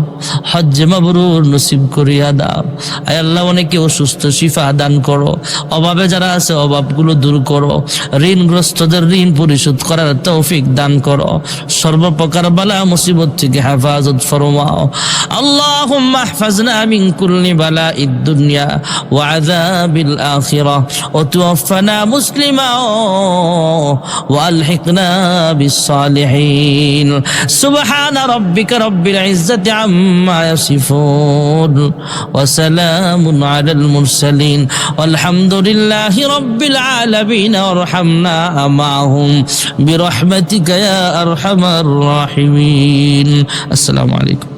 A: হজ্জ মাবরুর নসিব করিয়া দাও। আয় আল্লাহ অনেকে অসুস্থ, শিফা দান করো। অভাবে যারা আছে অভাবগুলো দূর করো। ঋণগ্রস্তদের ঋণ পরিশোধ করার তৌফিক দান করো। সর্বপ্রকার বালা মুসিবত থেকে হেফাজত ফরমাও। আল্লাহুম্মা ইহফাজনা মিন কুল্লি বালাইদ দুনিয়া ওয়া আযাবিল আখিরাহ ওয়া তাওফানা মুসলিমা ওয়া আলহিকনা বিস সালিহিন। সুবহান রাব্বিকা রাব্বিল ইজ্জাতি আম্মা ইয়াসিফুন ওয়া সালামুন আলাল মুরসালিন ওয়ালহামদুলিল্লাহি রাব্বিল আলামিন। ওয়ারহামনা মাআহুম বিরহমাতিকা ইয়া আরহামার রাহিমিন। আসসালামু আলাইকুম।